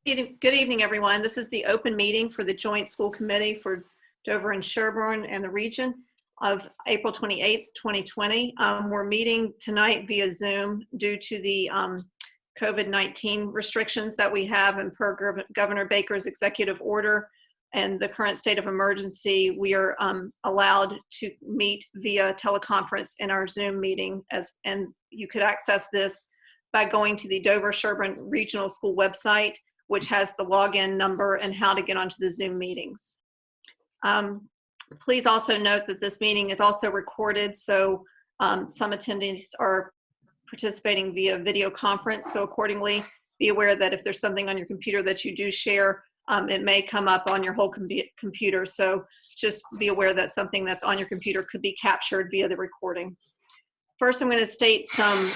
Good evening, everyone. This is the open meeting for the Joint School Committee for Dover and Sherburne and the region of April 28th, 2020. We're meeting tonight via Zoom due to the COVID-19 restrictions that we have, and per Governor Baker's executive order and the current state of emergency, we are allowed to meet via teleconference in our Zoom meeting, and you could access this by going to the Dover Sherburne Regional School website, which has the login number and how to get onto the Zoom meetings. Please also note that this meeting is also recorded, so some attendees are participating via video conference, so accordingly, be aware that if there's something on your computer that you do share, it may come up on your whole computer, so just be aware that something that's on your computer could be captured via the recording. First, I'm going to state some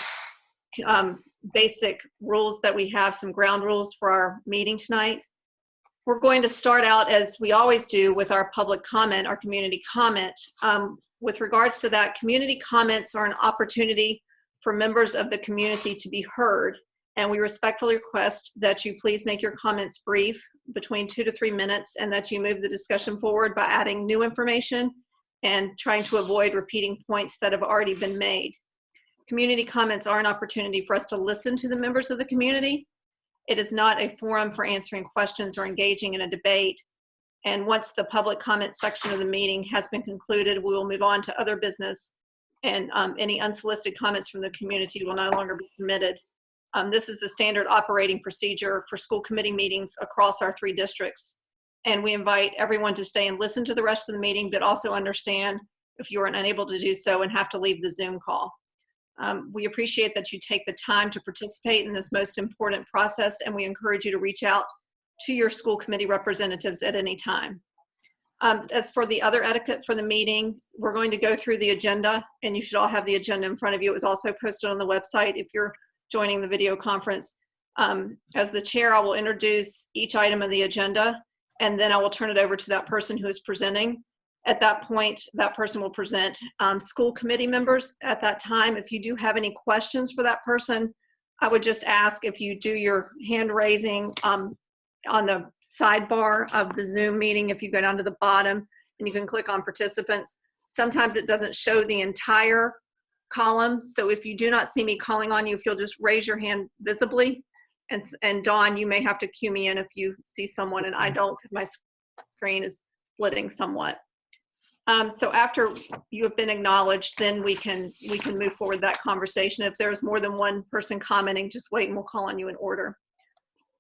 basic rules that we have, some ground rules for our meeting tonight. We're going to start out, as we always do, with our public comment, our community comment. With regards to that, community comments are an opportunity for members of the community to be heard, and we respectfully request that you please make your comments brief, between 2 to 3 minutes, and that you move the discussion forward by adding new information and trying to avoid repeating points that have already been made. Community comments are an opportunity for us to listen to the members of the community. It is not a forum for answering questions or engaging in a debate. And once the public comment section of the meeting has been concluded, we will move on to other business, and any unsolicited comments from the community will no longer be permitted. This is the standard operating procedure for school committee meetings across our 3 districts. And we invite everyone to stay and listen to the rest of the meeting, but also understand if you are unable to do so and have to leave the Zoom call. We appreciate that you take the time to participate in this most important process, and we encourage you to reach out to your school committee representatives at any time. As for the other etiquette for the meeting, we're going to go through the agenda, and you should all have the agenda in front of you. It was also posted on the website if you're joining the video conference. As the chair, I will introduce each item of the agenda, and then I will turn it over to that person who is presenting. At that point, that person will present. School committee members, at that time, if you do have any questions for that person, I would just ask if you do your hand raising on the sidebar of the Zoom meeting. If you go down to the bottom and you can click on participants, sometimes it doesn't show the entire column. So if you do not see me calling on you, if you'll just raise your hand visibly, and Dawn, you may have to cue me in if you see someone and I don't, because my screen is splitting somewhat. So after you have been acknowledged, then we can move forward that conversation. If there's more than one person commenting, just wait and we'll call on you in order.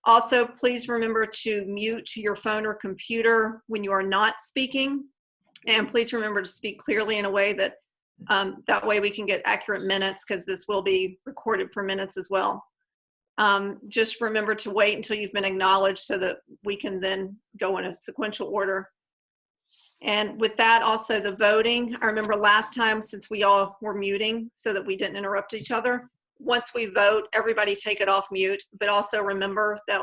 Also, please remember to mute your phone or computer when you are not speaking. And please remember to speak clearly in a way that that way we can get accurate minutes, because this will be recorded for minutes as well. Just remember to wait until you've been acknowledged so that we can then go in a sequential order. And with that, also the voting. I remember last time, since we all were muting so that we didn't interrupt each other, once we vote, everybody take it off mute, but also remember that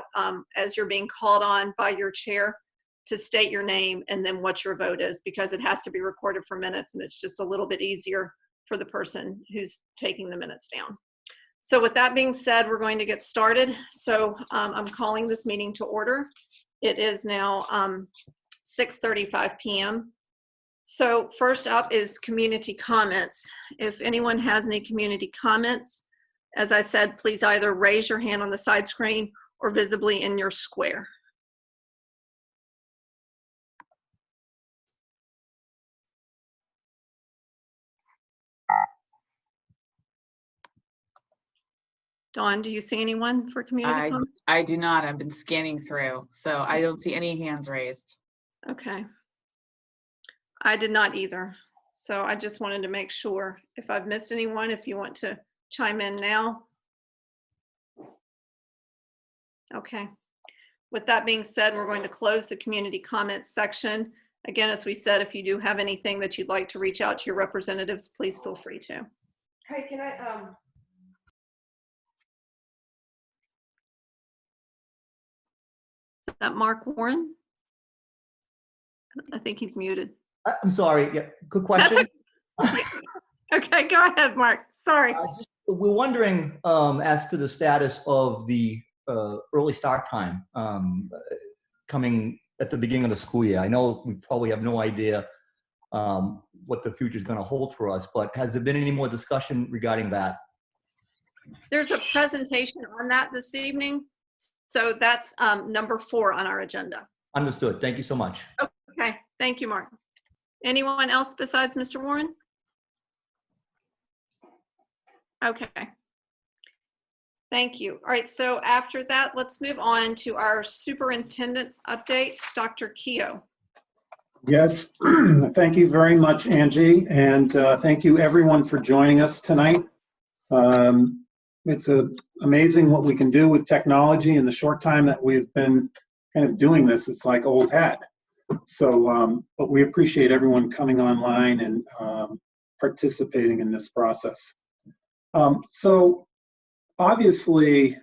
as you're being called on by your chair, to state your name and then what your vote is, because it has to be recorded for minutes, and it's just a little bit easier for the person who's taking the minutes down. So with that being said, we're going to get started. So I'm calling this meeting to order. It is now 6:35 p.m. So first up is community comments. If anyone has any community comments, as I said, please either raise your hand on the side screen or visibly in your square. Dawn, do you see anyone for community comments? I do not. I've been scanning through, so I don't see any hands raised. Okay. I did not either. So I just wanted to make sure. If I've missed anyone, if you want to chime in now. Okay. With that being said, we're going to close the community comments section. Again, as we said, if you do have anything that you'd like to reach out to your representatives, please feel free to. Hey, can I, Is that Mark Warren? I think he's muted. I'm sorry. Yeah, good question. Okay. Okay, go ahead, Mark. Sorry. We're wondering as to the status of the early start time coming at the beginning of the school year. I know we probably have no idea what the future is going to hold for us, but has there been any more discussion regarding that? There's a presentation on that this evening. So that's number 4 on our agenda. Understood. Thank you so much. Okay, thank you, Mark. Anyone else besides Mr. Warren? Okay. Thank you. All right, so after that, let's move on to our superintendent update, Dr. Keough. Yes, thank you very much, Angie, and thank you everyone for joining us tonight. It's amazing what we can do with technology in the short time that we've been kind of doing this. It's like old hat. So, but we appreciate everyone coming online and participating in this process. So obviously,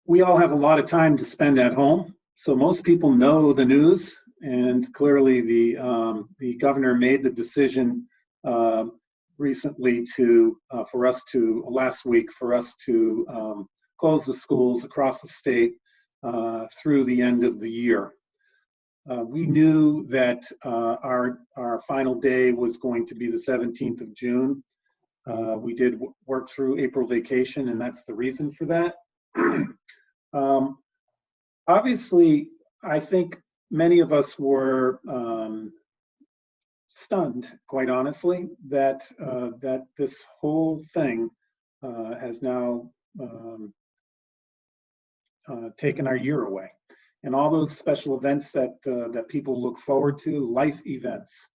we all have a lot of time to spend at home. So most people know the news, and clearly the governor made the decision recently last week for us to close the schools across the state through the end of the year. We knew that our final day was going to be the 17th of June. We did work through April vacation, and that's the reason for that. Obviously, I think many of us were stunned, quite honestly, that this whole thing has now taken our year away, and all those special events that people look forward to, life events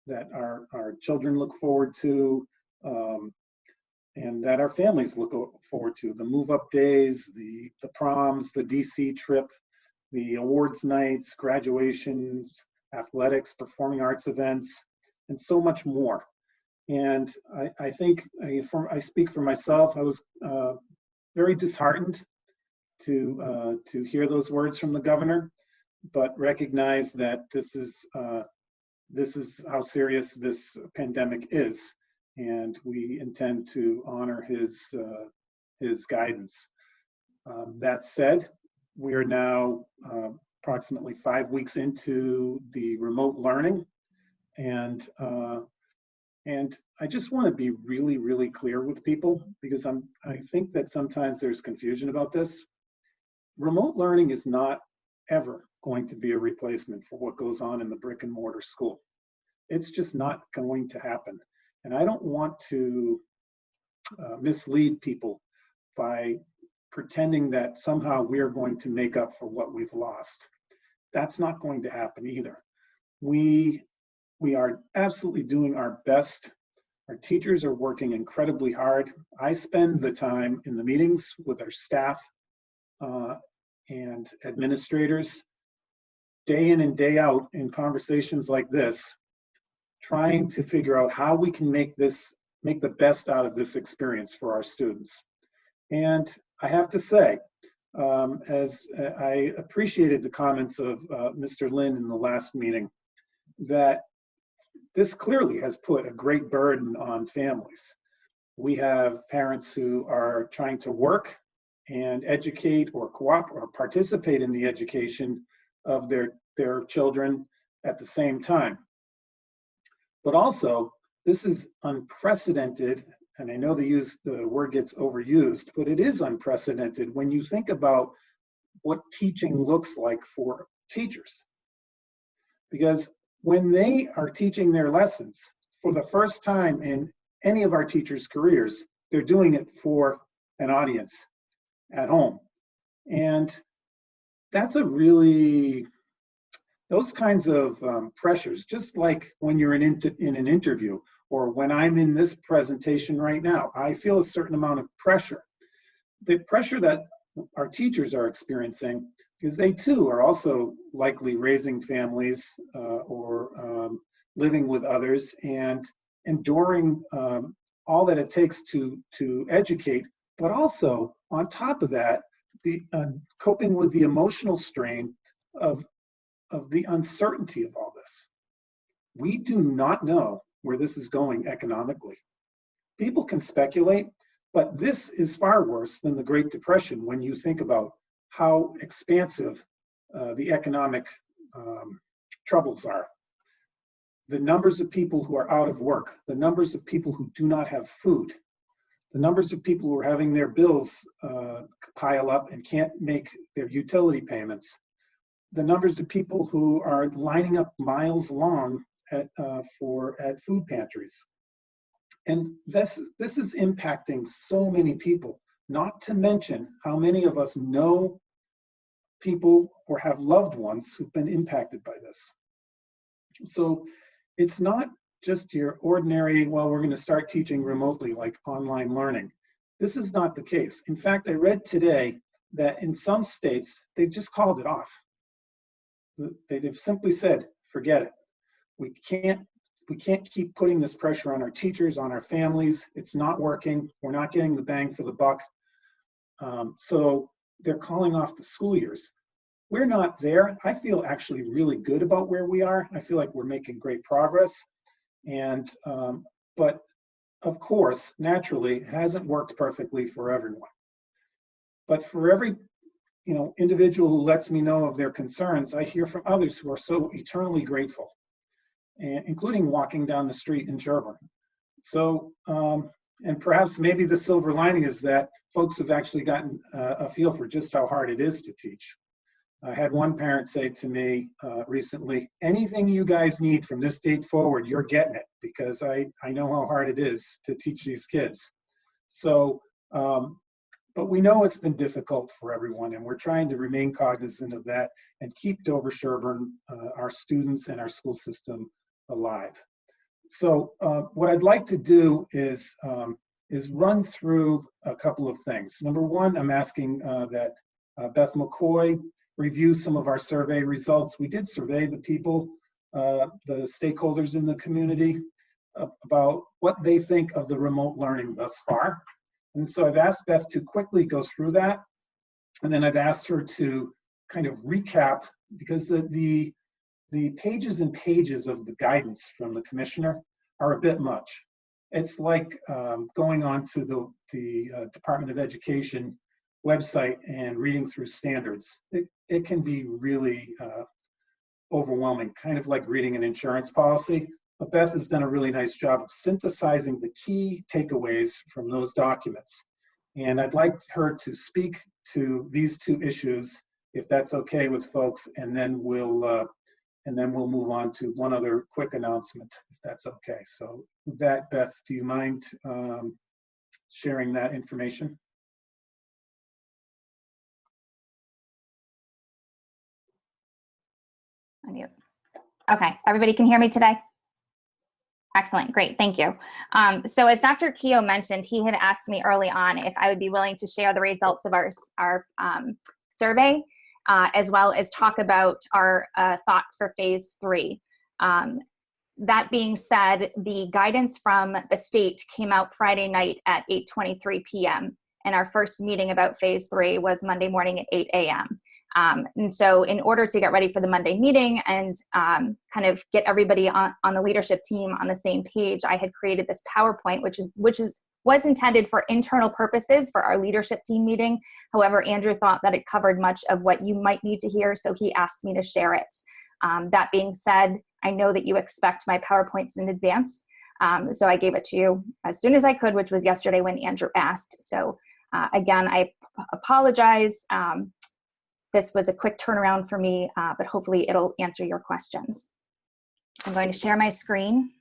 that our children look forward to, and that our families look forward to, the move-up days, the proms, the DC trip, the awards nights, graduations, athletics, performing arts events, and so much more. And I think, I speak for myself, I was very disheartened to hear those words from the governor, but recognize that this is how serious this pandemic is, and we intend to honor his guidance. That said, we are now approximately 5 weeks into the remote learning, and I just want to be really, really clear with people, because I think that sometimes there's confusion about this. Remote learning is not ever going to be a replacement for what goes on in the brick and mortar school. It's just not going to happen. And I don't want to mislead people by pretending that somehow we're going to make up for what we've lost. That's not going to happen either. We are absolutely doing our best. Our teachers are working incredibly hard. I spend the time in the meetings with our staff and administrators, day in and day out, in conversations like this, trying to figure out how we can make the best out of this experience for our students. And I have to say, as I appreciated the comments of Mr. Lin in the last meeting, that this clearly has put a great burden on families. We have parents who are trying to work and educate or cooperate or participate in the education of their children at the same time. But also, this is unprecedented, and I know the word gets overused, but it is unprecedented when you think about what teaching looks like for teachers. Because when they are teaching their lessons for the first time in any of our teachers' careers, they're doing it for an audience at home. And that's those kinds of pressures, just like when you're in an interview, or when I'm in this presentation right now, I feel a certain amount of pressure. The pressure that our teachers are experiencing, because they too are also likely raising families or living with others and enduring all that it takes to educate, but also on top of that, the coping with the emotional strain of the uncertainty of all this. We do not know where this is going economically. People can speculate, But this is far worse than the Great Depression when you think about how expansive the economic troubles are. The numbers of people who are out of work, the numbers of people who do not have food, the numbers of people who are having their bills pile up and can't make their utility payments, the numbers of people who are lining up miles long at food pantries. And this is impacting so many people, not to mention how many of us know people or have loved ones who've been impacted by this. So it's not just your ordinary, well, we're going to start teaching remotely like online learning. This is not the case. In fact, I read today that in some states, they've just called it off. They've simply said, forget it. We can't keep putting this pressure on our teachers, on our families. It's not working. We're not getting the bang for the buck. So they're calling off the school years. We're not there. I feel actually really good about where we are. I feel like we're making great progress. And, but of course, naturally, it hasn't worked perfectly for everyone. But for every individual who lets me know of their concerns, I hear from others who are so eternally grateful, and including walking down the street in Sherburne. So, and perhaps maybe the silver lining is that folks have actually gotten a feel for just how hard it is to teach. I had one parent say to me recently, anything you guys need from this date forward, you're getting it, because I know how hard it is to teach these kids. So, but we know it's been difficult for everyone, and we're trying to remain cognizant of that and keep Dover Sherburne, our students and our school system alive. So what I'd like to do is run through a couple of things. Number one, I'm asking that Beth McCoy review some of our survey results. We did survey the people, the stakeholders in the community about what they think of the remote learning thus far. And so I've asked Beth to quickly go through that. And then I've asked her to kind of recap, because the pages and pages of the guidance from the commissioner are a bit much. It's like going on to the Department of Education website and reading through standards. It can be really overwhelming, kind of like reading an insurance policy. But Beth has done a really nice job of synthesizing the key takeaways from those documents. And I'd like her to speak to these two issues, if that's okay with folks, and then we'll move on to one other quick announcement, if that's okay. So with that, Beth, do you mind sharing that information? Unmute. Okay, everybody can hear me today? Excellent, great, thank you. So as Dr. Keogh mentioned, he had asked me early on if I would be willing to share the results of our survey, as well as talk about our thoughts for phase 3. That being said, the guidance from the state came out Friday night at 8:23 p.m. and our first meeting about phase 3 was Monday morning at 8 a.m. And so in order to get ready for the Monday meeting and kind of get everybody on the leadership team on the same page, I had created this PowerPoint, which was intended for internal purposes for our leadership team meeting. However, Andrew thought that it covered much of what you might need to hear, so he asked me to share it. That being said, I know that you expect my PowerPoints in advance, so I gave it to you as soon as I could, which was yesterday when Andrew asked. So again, I apologize. This was a quick turnaround for me, but hopefully it'll answer your questions. I'm going to share my screen.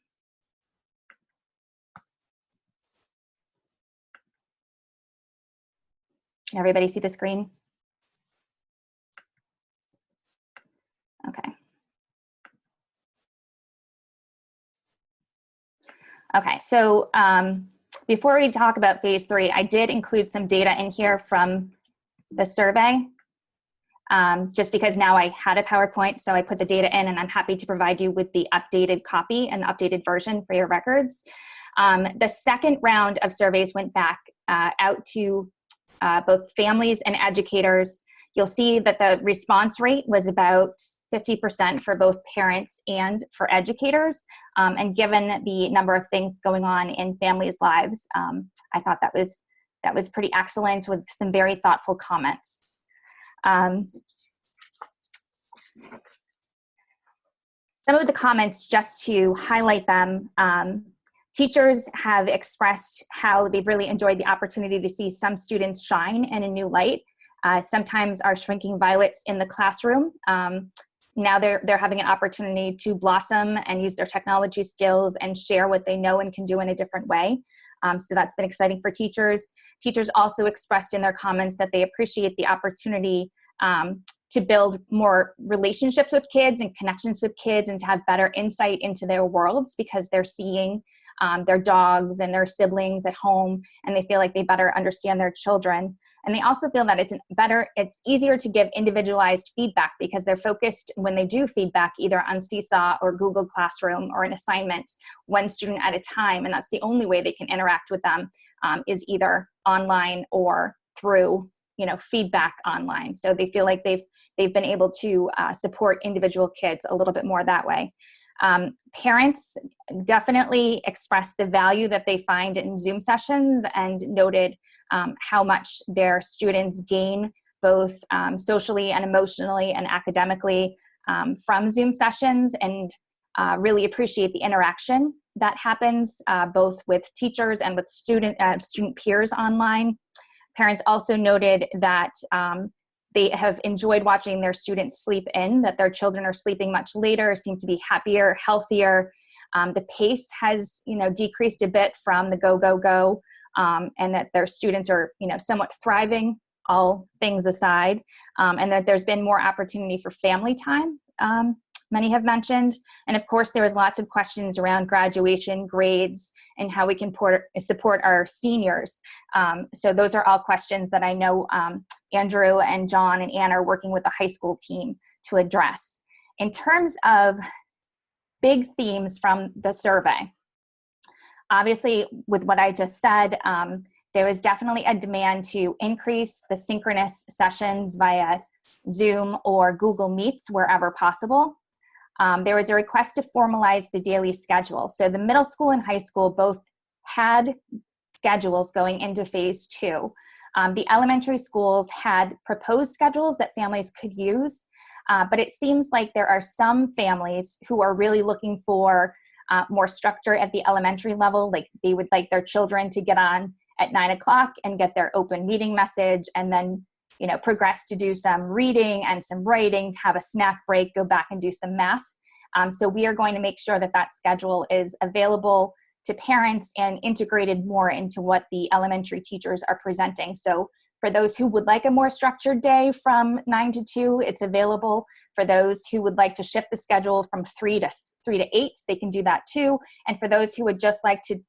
Can everybody see the screen? Okay. Okay, so before we talk about phase 3, I did include some data in here from the survey. Just because now I had a PowerPoint, so I put the data in, and I'm happy to provide you with the updated copy and the updated version for your records. The second round of surveys went back out to both families and educators. You'll see that the response rate was about 50% for both parents and for educators. And given the number of things going on in families' lives, I thought that was that was pretty excellent with some very thoughtful comments. Some of the comments, just to highlight them, teachers have expressed how they've really enjoyed the opportunity to see some students shine in a new light. Sometimes are shrinking violets in the classroom. Now they're having an opportunity to blossom and use their technology skills and share what they know and can do in a different way. So that's been exciting for teachers. Teachers also expressed in their comments that they appreciate the opportunity to build more relationships with kids and connections with kids and to have better insight into their worlds because they're seeing their dogs and their siblings at home, and they feel like they better understand their children. And they also feel that it's easier to give individualized feedback because they're focused when they do feedback either on Seesaw or Google Classroom or an assignment, one student at a time. And that's the only way they can interact with them is either online or through, feedback online. So they feel like they've been able to support individual kids a little bit more that way. Parents definitely expressed the value that they find in Zoom sessions and noted how much their students gain both socially and emotionally and academically from Zoom sessions, and really appreciate the interaction that happens both with teachers and with student peers online. Parents also noted that they have enjoyed watching their students sleep in, that their children are sleeping much later, seem to be happier, healthier. The pace has, decreased a bit from the go, go, go, and that their students are, somewhat thriving, all things aside, and that there's been more opportunity for family time, many have mentioned. And of course, there was lots of questions around graduation, grades, and how we can support our seniors. So those are all questions that I know Andrew and John and Ann are working with the high school team to address. In terms of big themes from the survey, obviously with what I just said, there is definitely a demand to increase the synchronous sessions via Zoom or Google Meets wherever possible. There was a request to formalize the daily schedule. So the middle school and high school both had schedules going into phase 2. The elementary schools had proposed schedules that families could use, but it seems like there are some families who are really looking for more structure at the elementary level. Like they would like their children to get on at 9 o'clock and get their open meeting message, and then progress to do some reading and some writing, have a snack break, go back and do some math. So we are going to make sure that that schedule is available to parents and integrated more into what the elementary teachers are presenting. So for those who would like a more structured day from 9 to 2, it's available. For those who would like to shift the schedule from 3 to 8, they can do that too. And for those who would just like to,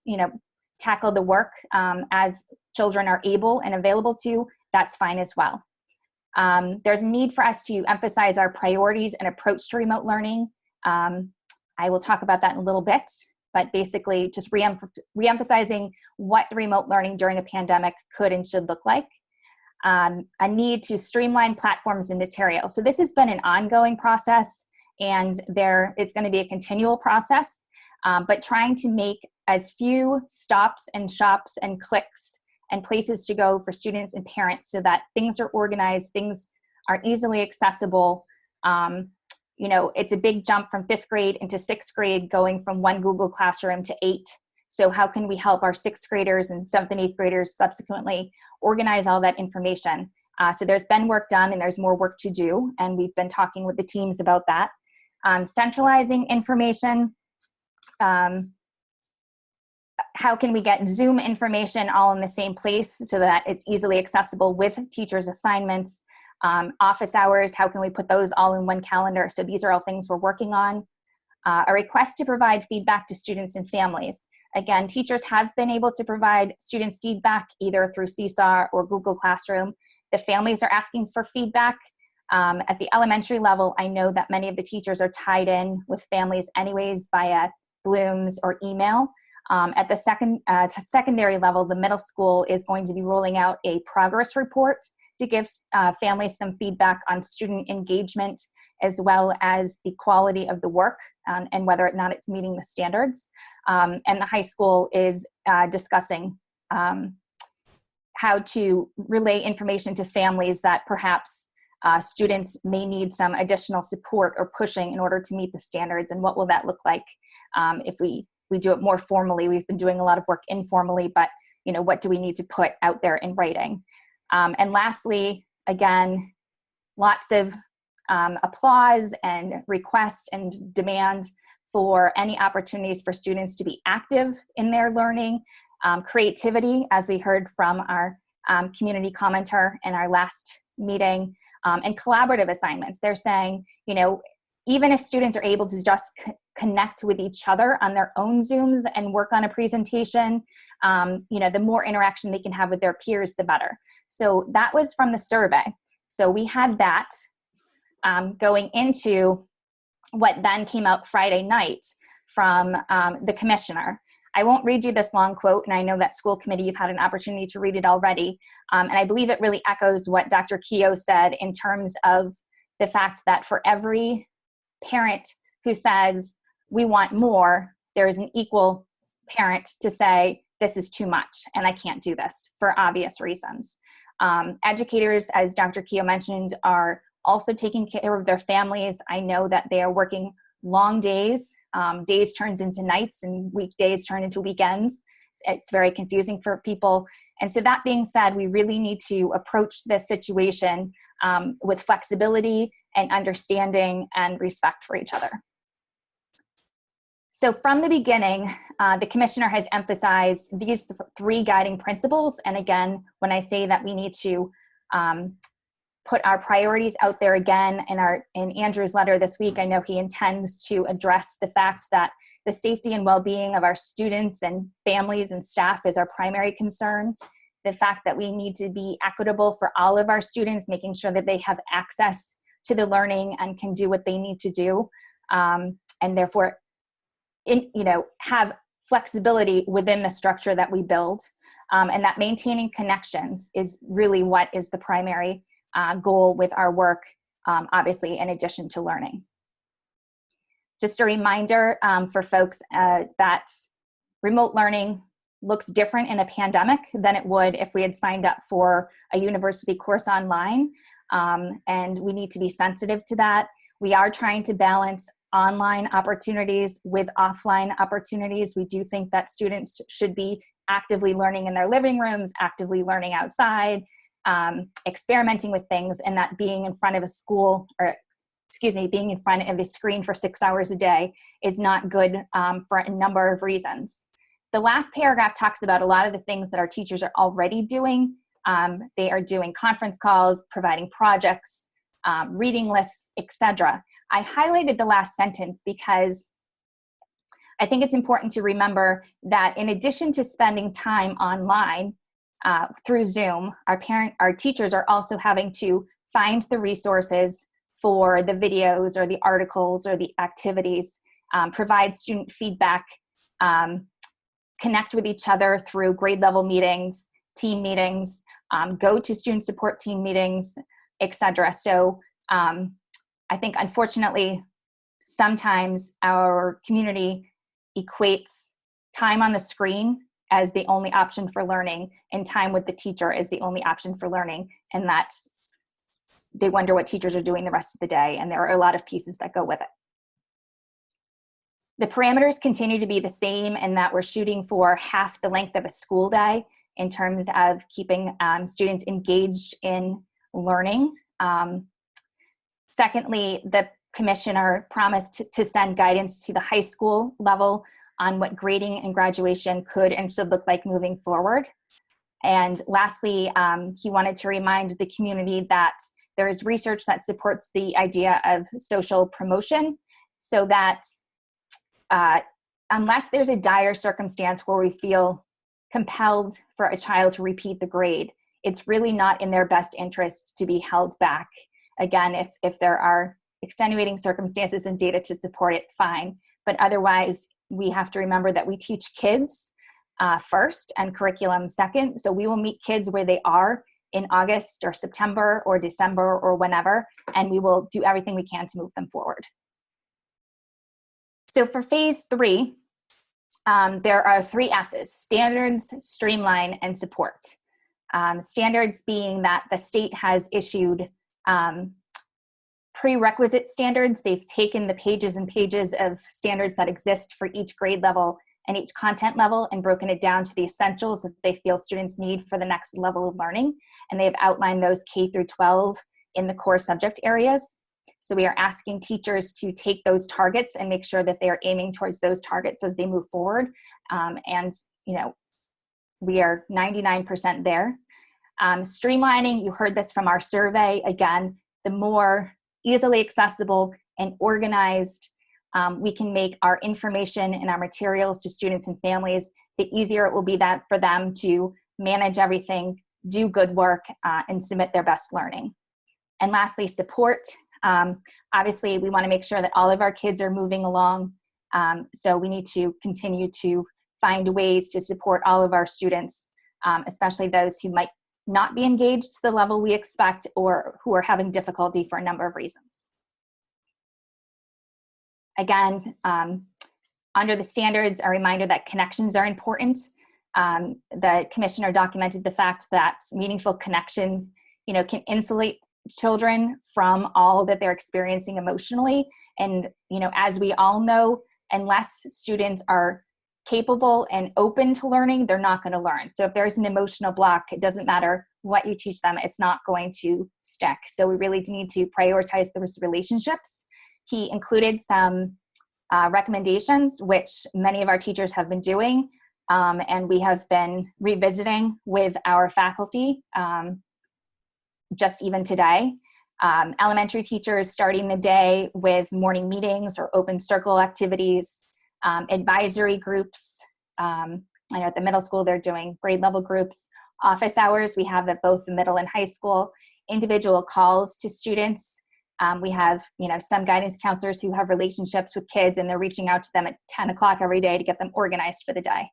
tackle the work as children are able and available to, that's fine as well. There's a need for us to emphasize our priorities and approach to remote learning. I will talk about that in a little bit, but basically just reemphasizing what remote learning during a pandemic could and should look like. A need to streamline platforms and material. So this has been an ongoing process, and it's going to be a continual process, but trying to make as few stops and shops and clicks and places to go for students and parents so that things are organized, things are easily accessible. It's a big jump from 5th grade into 6th grade, going from 1 Google Classroom to 8. So how can we help our 6th graders and 7th and 8th graders subsequently organize all that information? So there's been work done and there's more work to do. And we've been talking with the teams about that. Centralizing information. How can we get Zoom information all in the same place so that it's easily accessible with teachers' assignments? Office hours, how can we put those all in one calendar? So these are all things we're working on. A request to provide feedback to students and families. Again, teachers have been able to provide students feedback either through Seesaw or Google Classroom. The families are asking for feedback. At the elementary level, I know that many of the teachers are tied in with families anyways via Blooms or email. At the secondary level, the middle school is going to be rolling out a progress report to give families some feedback on student engagement, as well as the quality of the work and whether or not it's meeting the standards. And the high school is discussing how to relay information to families that perhaps students may need some additional support or pushing in order to meet the standards, and what will that look like if we do it more formally. We've been doing a lot of work informally, but what do we need to put out there in writing? And lastly, again, lots of applause and request and demand for any opportunities for students to be active in their learning, creativity, as we heard from our community commenter in our last meeting, and collaborative assignments. They're saying, even if students are able to just connect with each other on their own Zooms and work on a presentation, the more interaction they can have with their peers, the better. So that was from the survey. So we had that going into what then came out Friday night from the commissioner. I won't read you this long quote, and I know that school committee, you've had an opportunity to read it already. And I believe it really echoes what Dr. Keogh said in terms of the fact that for every parent who says, we want more, there is an equal parent to say, this is too much, and I can't do this for obvious reasons. Educators, as Dr. Keogh mentioned, are also taking care of their families. I know that they are working long days. Days turns into nights and weekdays turn into weekends. It's very confusing for people. And so that being said, we really need to approach this situation with flexibility and understanding and respect for each other. So from the beginning, the commissioner has emphasized these three guiding principles. And again, when I say that we need to put our priorities out there again in Andrew's letter this week, I know he intends to address the fact that the safety and well-being of our students and families and staff is our primary concern. The fact that we need to be equitable for all of our students, making sure that they have access to the learning and can do what they need to do, and therefore have flexibility within the structure that we build, and that maintaining connections is really what is the primary goal with our work, obviously, in addition to learning. Just a reminder for folks that remote learning looks different in a pandemic than it would if we had signed up for a university course online, and we need to be sensitive to that. We are trying to balance online opportunities with offline opportunities. We do think that students should be actively learning in their living rooms, actively learning outside, experimenting with things, and that being in front of being in front of a screen for 6 hours a day is not good for a number of reasons. The last paragraph talks about a lot of the things that our teachers are already doing. They are doing conference calls, providing projects, reading lists, etc. I highlighted the last sentence because I think it's important to remember that in addition to spending time online through Zoom, our teachers are also having to find the resources for the videos or the articles or the activities, provide student feedback, connect with each other through grade level meetings, team meetings, go to student support team meetings, etc. So I think, unfortunately, sometimes our community equates time on the screen as the only option for learning and time with the teacher is the only option for learning, and that they wonder what teachers are doing the rest of the day, and there are a lot of pieces that go with it. The parameters continue to be the same in that we're shooting for half the length of a school day in terms of keeping students engaged in learning. Secondly, the commissioner promised to send guidance to the high school level on what grading and graduation could and should look like moving forward. And lastly, he wanted to remind the community that there is research that supports the idea of social promotion, so that unless there's a dire circumstance where we feel compelled for a child to repeat the grade, it's really not in their best interest to be held back. Again, if there are extenuating circumstances and data to support it, fine. But otherwise, we have to remember that we teach kids first and curriculum second. So we will meet kids where they are in August or September or December or whenever, and we will do everything we can to move them forward. So for phase 3, there are 3 S's: standards, streamline, and support. Standards being that the state has issued prerequisite standards. They've taken the pages and pages of standards that exist for each grade level and each content level and broken it down to the essentials that they feel students need for the next level of learning. And they've outlined those K through 12 in the core subject areas. So we are asking teachers to take those targets and make sure that they are aiming towards those targets as they move forward. And, you know, we are 99% there. Streamlining, you heard this from our survey. Again, the more easily accessible and organized we can make our information and our materials to students and families, the easier it will be that for them to manage everything, do good work, and submit their best learning. And lastly, support. Obviously, we want to make sure that all of our kids are moving along. So we need to continue to find ways to support all of our students, especially those who might not be engaged to the level we expect or who are having difficulty for a number of reasons. Again, under the standards, a reminder that connections are important. The commissioner documented the fact that meaningful connections, you know, can insulate children from all that they're experiencing emotionally. And, you know, as we all know, unless students are capable and open to learning, they're not going to learn. So if there's an emotional block, it doesn't matter what you teach them, it's not going to stick. So we really need to prioritize those relationships. He included some recommendations, which many of our teachers have been doing, and we have been revisiting with our faculty just even today. Elementary teachers starting the day with morning meetings or open circle activities, advisory groups. I know at the middle school they're doing grade level groups. Office hours, we have at both the middle and high school. Individual calls to students. We have, you know, some guidance counselors who have relationships with kids and they're reaching out to them at 10 o'clock every day to get them organized for the day.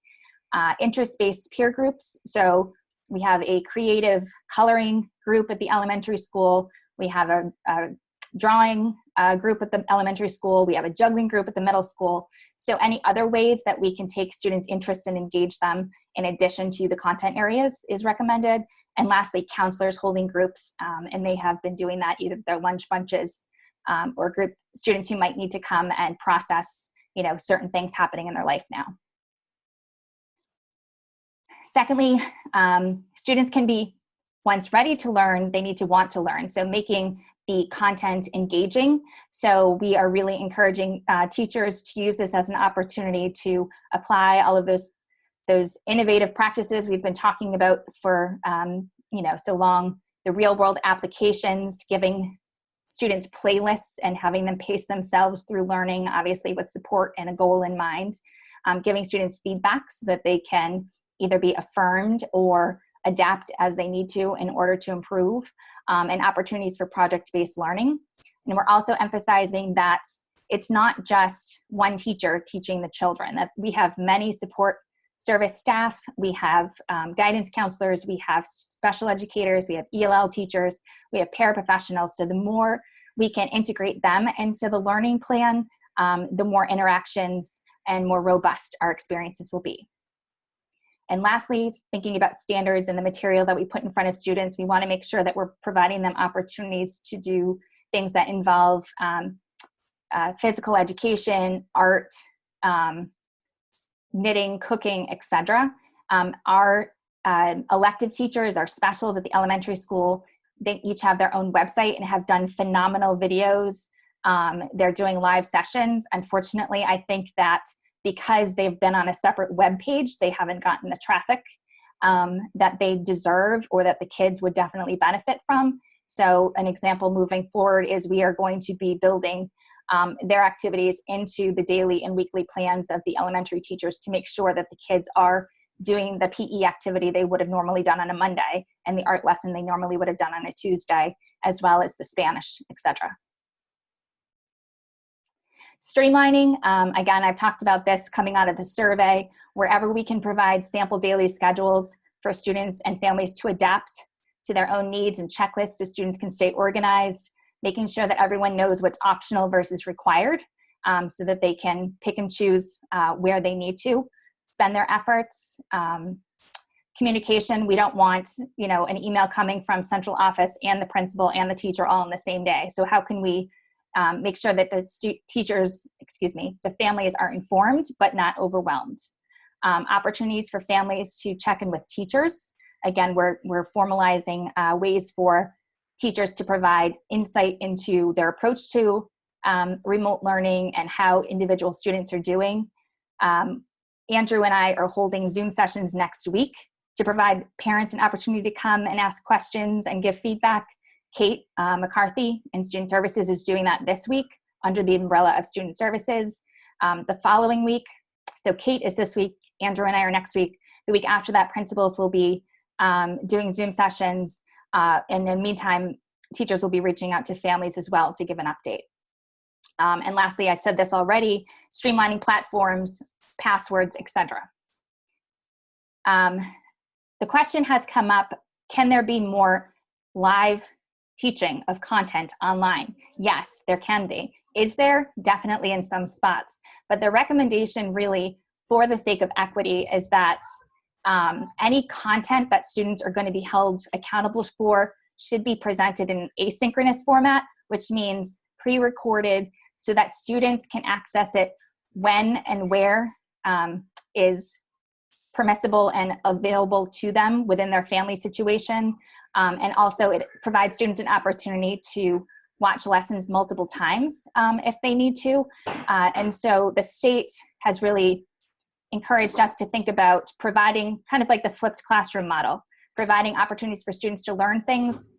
Interest-based peer groups. So we have a creative coloring group at the elementary school. We have a drawing group at the elementary school. We have a juggling group at the middle school. So any other ways that we can take students' interest and engage them in addition to the content areas is recommended. And lastly, counselors holding groups, and they have been doing that either their lunch bunches or group students who might need to come and process, you know, certain things happening in their life now. Secondly, students can be, once ready to learn, they need to want to learn. So making the content engaging. So we are really encouraging teachers to use this as an opportunity to apply all of those innovative practices we've been talking about for you know, so long, the real world applications, giving students playlists and having them pace themselves through learning, obviously with support and a goal in mind, giving students feedback so that they can either be affirmed or adapt as they need to in order to improve, and opportunities for project-based learning. And we're also emphasizing that it's not just one teacher teaching the children, that we have many support service staff, we have guidance counselors, we have special educators, we have ELL teachers, we have paraprofessionals. So the more we can integrate them into the learning plan, the more interactions and more robust our experiences will be. And lastly, thinking about standards and the material that we put in front of students, we want to make sure that we're providing them opportunities to do things that involve physical education, art, knitting, cooking, etc. Our elective teachers, our specials at the elementary school, they each have their own website and have done phenomenal videos. They're doing live sessions. Unfortunately, I think that because they've been on a separate web page, they haven't gotten the traffic that they deserve or that the kids would definitely benefit from. So an example moving forward is we are going to be building their activities into the daily and weekly plans of the elementary teachers to make sure that the kids are doing the PE activity they would have normally done on a Monday and the art lesson they normally would have done on a Tuesday, as well as the Spanish, etc. Streamlining, again, I've talked about this coming out of the survey. Wherever we can provide sample daily schedules for students and families to adapt to their own needs and checklists so students can stay organized, making sure that everyone knows what's optional versus required, so that they can pick and choose where they need to spend their efforts. communication. We don't want, an email coming from central office and the principal and the teacher all on the same day. So how can we make sure that the families are informed but not overwhelmed? Opportunities for families to check in with teachers. Again, we're formalizing ways for teachers to provide insight into their approach to remote learning and how individual students are doing. Andrew and I are holding Zoom sessions next week to provide parents an opportunity to come and ask questions and give feedback. Kate McCarthy in Student Services is doing that this week under the umbrella of Student Services. The following week, so Kate is this week, Andrew and I are next week. The week after that, principals will be doing Zoom sessions. In the meantime, teachers will be reaching out to families as well to give an update. And lastly, I've said this already, streamlining platforms, passwords, etc. The question has come up, can there be more live teaching of content online? Yes, there can be. Is there? Definitely in some spots. But the recommendation really, for the sake of equity, is that any content that students are going to be held accountable for should be presented in an asynchronous format, which means pre-recorded so that students can access it when and where is permissible and available to them within their family situation. And also it provides students an opportunity to watch lessons multiple times if they need to. And so the state has really encouraged us to think about providing kind of like the flipped classroom model, providing opportunities for students to learn things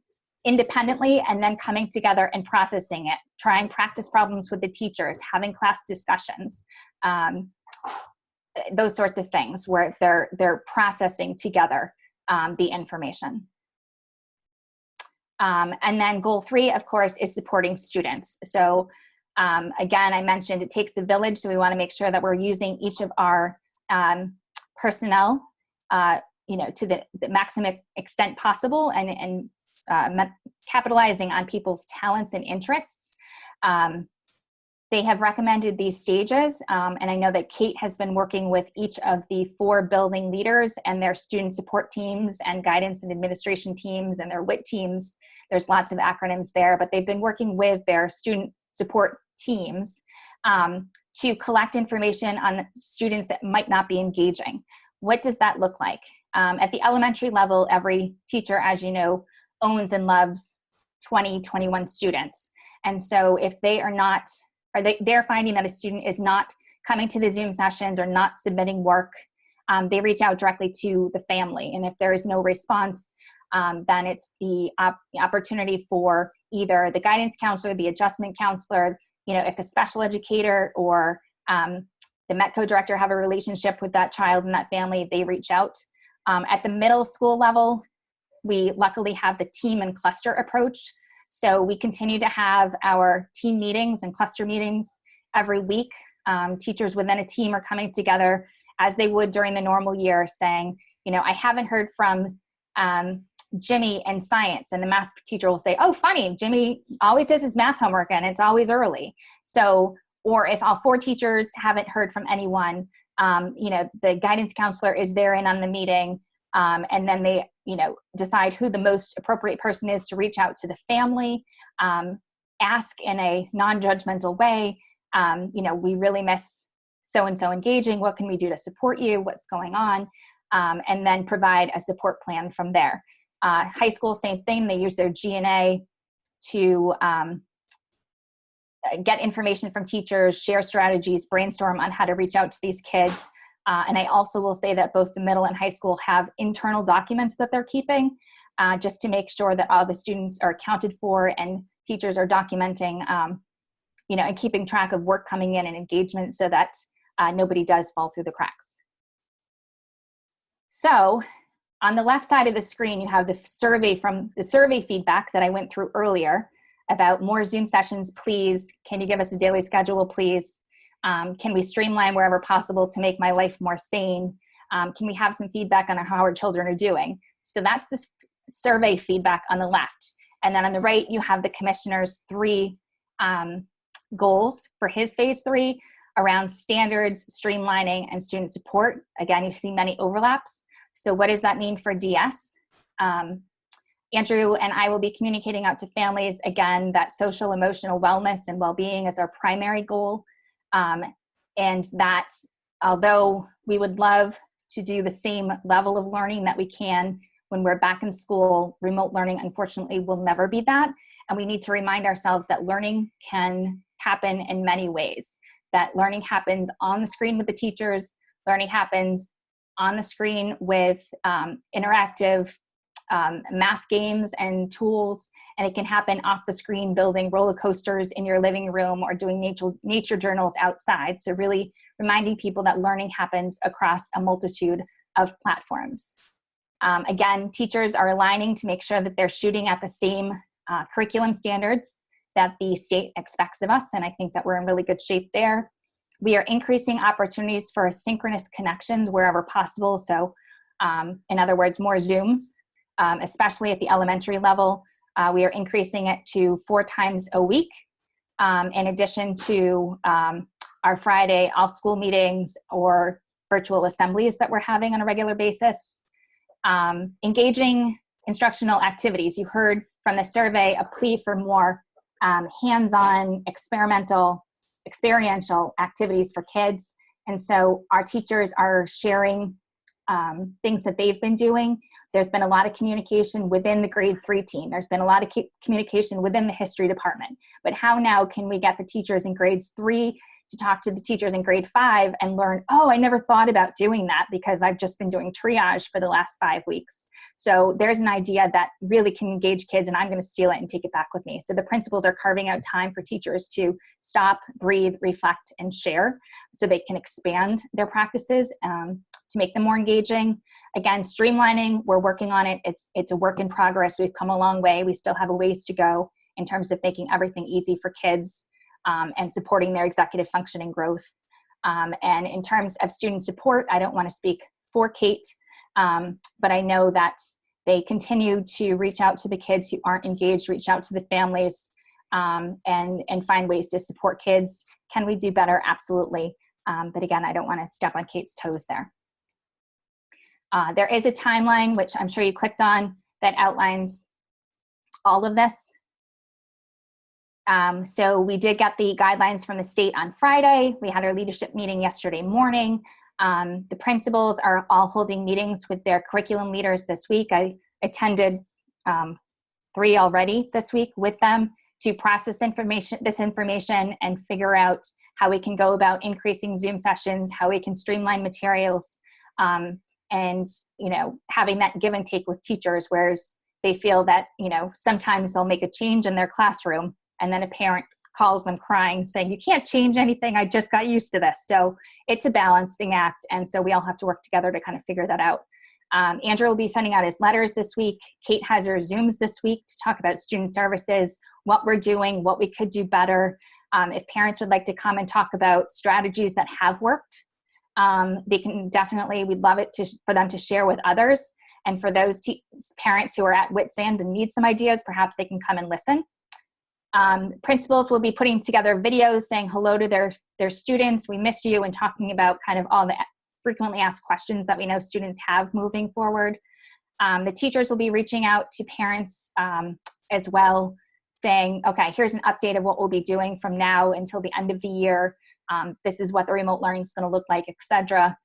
independently and then coming together and processing it, trying practice problems with the teachers, having class discussions, those sorts of things where they're processing together the information. And then goal 3, of course, is supporting students. So again, I mentioned it takes a village, so we want to make sure that we're using each of our personnel, to the maximum extent possible, and capitalizing on people's talents and interests. They have recommended these stages, and I know that Kate has been working with each of the 4 building leaders and their student support teams and guidance and administration teams and their WIT teams. There's lots of acronyms there, but they've been working with their student support teams to collect information on students that might not be engaging. What does that look like? At the elementary level, every teacher, as you know, owns and loves 20, 21 students. And so if they are not, they're finding that a student is not coming to the Zoom sessions or not submitting work, they reach out directly to the family. And if there is no response, then it's the opportunity for either the guidance counselor, the adjustment counselor, if a special educator or the METCO director have a relationship with that child and that family, they reach out. At the middle school level, we luckily have the team and cluster approach. So we continue to have our team meetings and cluster meetings every week. Teachers within a team are coming together as they would during the normal year saying, I haven't heard from Jimmy in science. And the math teacher will say, oh, funny, Jimmy always does his math homework and it's always early. So, or if all 4 teachers haven't heard from anyone, the guidance counselor is there and on the meeting. And then they, decide who the most appropriate person is to reach out to the family, ask in a non-judgmental way, we really miss so-and-so engaging. What can we do to support you? What's going on? And then provide a support plan from there. High school, same thing. They use their G&A to get information from teachers, share strategies, brainstorm on how to reach out to these kids. And I also will say that both the middle and high school have internal documents that they're keeping just to make sure that all the students are accounted for and teachers are documenting, and keeping track of work coming in and engagement so that nobody does fall through the cracks. So on the left side of the screen, you have the survey feedback that I went through earlier about more Zoom sessions, please. Can you give us a daily schedule, please? Can we streamline wherever possible to make my life more sane? Can we have some feedback on how our children are doing? So that's the survey feedback on the left. And then on the right, you have the commissioner's 3 goals for his phase 3 around standards, streamlining, and student support. Again, you see many overlaps. So what does that mean for DS? Andrew and I will be communicating out to families, again, that social emotional wellness and well-being is our primary goal. And that although we would love to do the same level of learning that we can when we're back in school, remote learning, unfortunately, will never be that. And we need to remind ourselves that learning can happen in many ways, that learning happens on the screen with the teachers, learning happens on the screen with interactive math games and tools, and it can happen off the screen building roller coasters in your living room or doing nature journals outside. So really reminding people that learning happens across a multitude of platforms. Again, teachers are aligning to make sure that they're shooting at the same curriculum standards that the state expects of us, and I think that we're in really good shape there. We are increasing opportunities for asynchronous connections wherever possible. So in other words, more Zooms, especially at the elementary level. We are increasing it to 4 times a week, in addition to our Friday all-school meetings or virtual assemblies that we're having on a regular basis. Engaging instructional activities. You heard from the survey a plea for more hands-on, experiential activities for kids. And so our teachers are sharing things that they've been doing. There's been a lot of communication within the grade 3 team. There's been a lot of communication within the history department. But how now can we get the teachers in grades 3 to talk to the teachers in grade 5 and learn, oh, I never thought about doing that because I've just been doing triage for the last 5 weeks. So there's an idea that really can engage kids, and I'm going to steal it and take it back with me. So the principals are carving out time for teachers to stop, breathe, reflect, and share so they can expand their practices to make them more engaging. Again, streamlining, we're working on it. It's a work in progress. We've come a long way. We still have a ways to go in terms of making everything easy for kids and supporting their executive function and growth. And in terms of student support, I don't want to speak for Kate, but I know that they continue to reach out to the kids who aren't engaged, reach out to the families, and find ways to support kids. Can we do better? Absolutely. But again, I don't want to step on Kate's toes there. There is a timeline, which I'm sure you clicked on, that outlines all of this. So we did get the guidelines from the state on Friday. We had our leadership meeting yesterday morning. The principals are all holding meetings with their curriculum leaders this week. I attended 3 already this week with them to process this information and figure out how we can go about increasing Zoom sessions, how we can streamline materials, and having that give and take with teachers, whereas they feel that sometimes they'll make a change in their classroom and then a parent calls them crying saying, you can't change anything, I just got used to this. So it's a balancing act, and so we all have to work together to kind of figure that out. Andrew will be sending out his letters this week. Kate has her Zooms this week to talk about student services, what we're doing, what we could do better. If parents would like to come and talk about strategies that have worked, they can definitely, we'd love it for them to share with others. And for those parents who are at wit's end and need some ideas, perhaps they can come and listen. Principals will be putting together videos saying hello to their students, we miss you, and talking about kind of all the frequently asked questions that we know students have moving forward. The teachers will be reaching out to parents as well, saying, okay, here's an update of what we'll be doing from now until the end of the year. This is what the remote learning is going to look like, etc.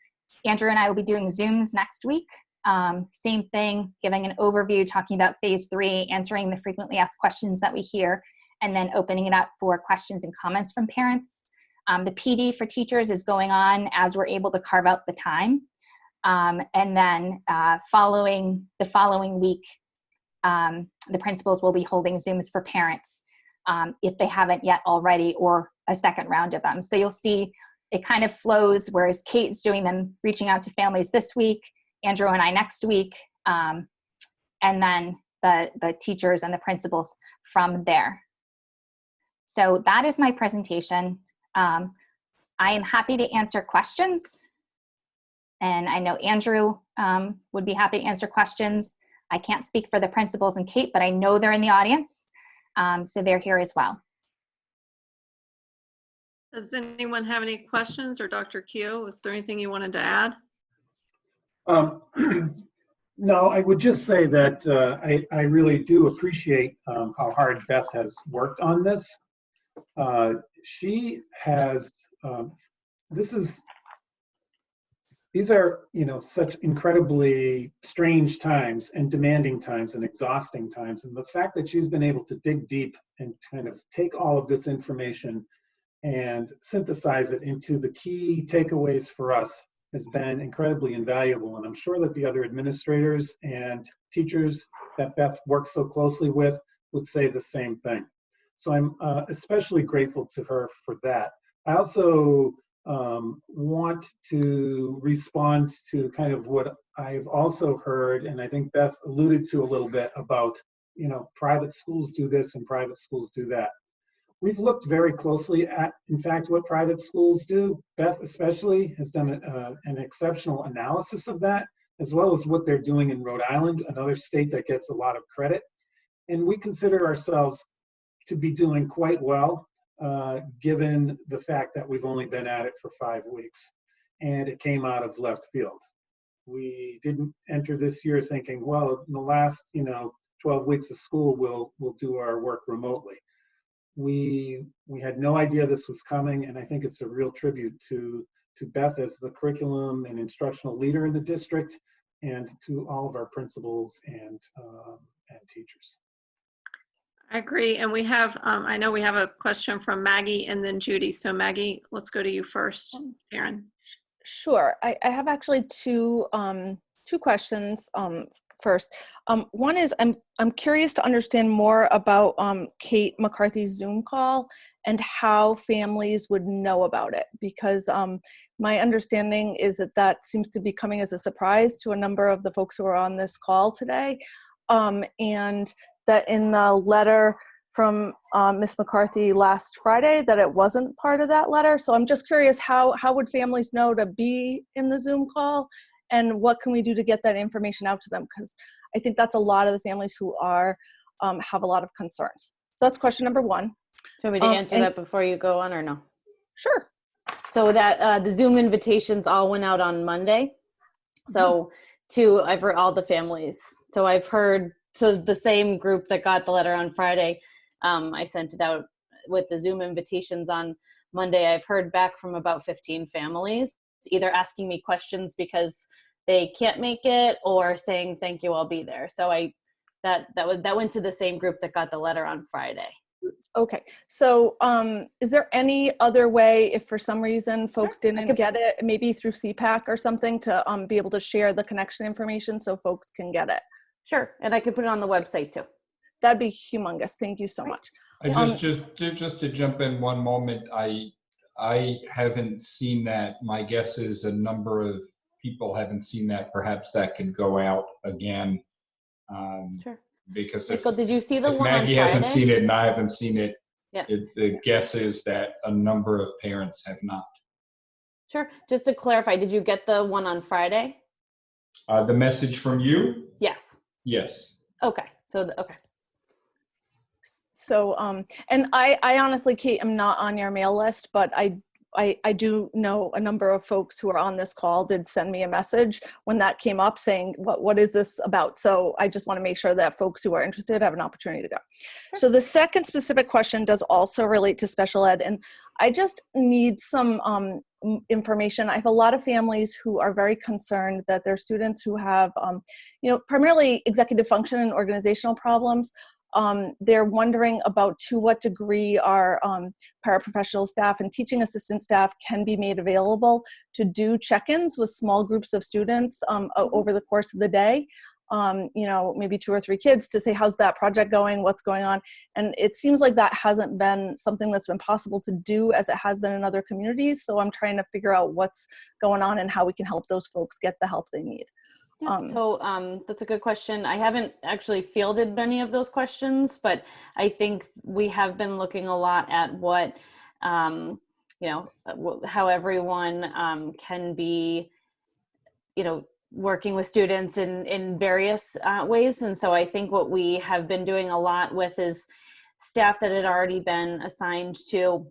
Andrew and I will be doing Zooms next week. Same thing, giving an overview, talking about phase 3, answering the frequently asked questions that we hear, and then opening it up for questions and comments from parents. The PD for teachers is going on as we're able to carve out the time. And then following the following week, the principals will be holding Zooms for parents if they haven't yet already, or a second round of them. So you'll see it kind of flows, whereas Kate's doing them, reaching out to families this week, Andrew and I next week, and then the teachers and the principals from there. So that is my presentation. I am happy to answer questions. And I know Andrew would be happy to answer questions. I can't speak for the principals and Kate, but I know they're in the audience. So they're here as well. Does anyone have any questions, or Dr. Keogh, was there anything you wanted to add? Um, no, I would just say that I really do appreciate how hard Beth has worked on this. She has, this is, these are, such incredibly strange times and demanding times and exhausting times. And the fact that she's been able to dig deep and kind of take all of this information and synthesize it into the key takeaways for us has been incredibly invaluable. And I'm sure that the other administrators and teachers that Beth works so closely with would say the same thing. So I'm especially grateful to her for that. I also want to respond to kind of what I've also heard, and I think Beth alluded to a little bit about, private schools do this and private schools do that. We've looked very closely at, in fact, what private schools do. Beth especially has done an exceptional analysis of that, as well as what they're doing in Rhode Island, another state that gets a lot of credit. And we consider ourselves to be doing quite well, given the fact that we've only been at it for 5 weeks. And it came out of left field. We didn't enter this year thinking, well, in the last 12 weeks of school, we'll do our work remotely. We had no idea this was coming, and I think it's a real tribute to Beth as the curriculum and instructional leader in the district, and to all of our principals and teachers. I agree. And we have, I know we have a question from Maggie and then Judy. So Maggie, let's go to you first. Karen. Sure. I have actually two questions. First, one is I'm curious to understand more about Kate McCarthy's Zoom call and how families would know about it, because my understanding is that seems to be coming as a surprise to a number of the folks who are on this call today, and that in the letter from Ms. McCarthy last Friday that it wasn't part of that letter. So I'm just curious, how would families know to be in the Zoom call? And what can we do to get that information out to them? Because I think that's a lot of the families who are have a lot of concerns. So that's question number one. Do you want me to answer that before you go on, or no? Sure. So that the Zoom invitations all went out on Monday. So I've heard all the families. So I've heard, so the same group that got the letter on Friday, I sent it out with the Zoom invitations on Monday. I've heard back from about 15 families, either asking me questions because they can't make it or saying, thank you, I'll be there. So that went to the same group that got the letter on Friday. Okay. So is there any other way, if for some reason folks didn't get it, maybe through CPAC or something, to be able to share the connection information so folks can get it? Sure. And I could put it on the website too. That'd be humongous. Thank you so much. Just to jump in one moment, I haven't seen that. My guess is a number of people haven't seen that. Perhaps that could go out again. Sure. Because Michael, did you see the if one Maggie on hasn't Friday? seen it and I haven't seen it, Yeah. The guess is that a number of parents have not. Sure. Just to clarify, did you get the one on Friday? The message from you? Yes. Yes. Okay. So, okay. So, and I honestly, Kate, am not on your mail list, but I do know a number of folks who are on this call did send me a message when that came up saying, what is this about? So I just want to make sure that folks who are interested have an opportunity to go. Sure. So the second specific question does also relate to special ed. And I just need some information. I have a lot of families who are very concerned that their students who have, primarily executive function and organizational problems. They're wondering about to what degree our paraprofessional staff and teaching assistant staff can be made available to do check-ins with small groups of students over the course of the day. Maybe 2 or 3 kids to say, how's that project going? What's going on? And it seems like that hasn't been something that's been possible to do as it has been in other communities. So I'm trying to figure out what's going on and how we can help those folks get the help they need. Yeah, so that's a good question. I haven't actually fielded many of those questions, but I think we have been looking a lot at what, how everyone can be, working with students in various ways. And so I think what we have been doing a lot with is staff that had already been assigned to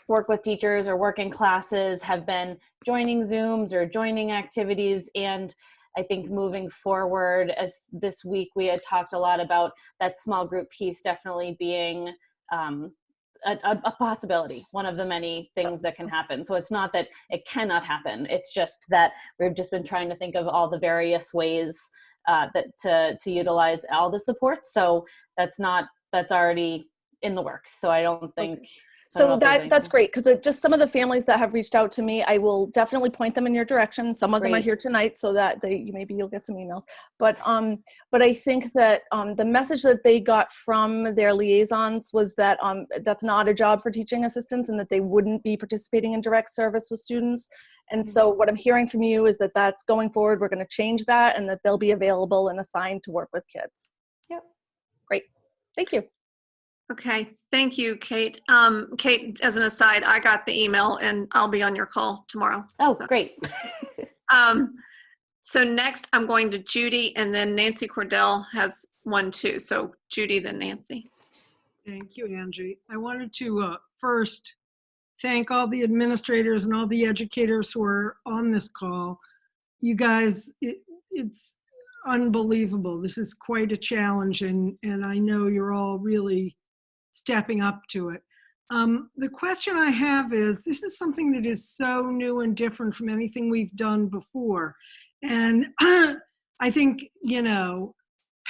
work with teachers or work in classes have been joining Zooms or joining activities and I think moving forward, as this week we had talked a lot about that small group piece definitely being a possibility, one of the many things that can happen. So it's not that it cannot happen. It's just that we've just been trying to think of all the various ways that to utilize all the support. So that's already in the works. So I don't think. Okay. So that's great, because just some of the families that have reached out to me, I will definitely point them in your direction. Some of them are Great. here tonight, so that maybe you'll get some emails. But I think that the message that they got from their liaisons was that that's not a job for teaching assistants, and that they wouldn't be participating in direct service with students. And so what I'm hearing from you is that that's going forward. We're going to change that, and that they'll be available and assigned to work with kids. Yep. Great. Thank you. Okay, thank you, Kate. Kate, as an aside, I got the email and I'll be on your call tomorrow. Oh, So, great. so next I'm going to Judy, and then Nancy Cordell has one too. So Judy, then Nancy. Thank you, Angie. I wanted to first thank all the administrators and all the educators who are on this call. You guys, it's unbelievable. This is quite a challenge, and I know you're all really stepping up to it. The question I have is, this is something that is so new and different from anything we've done before. And I think,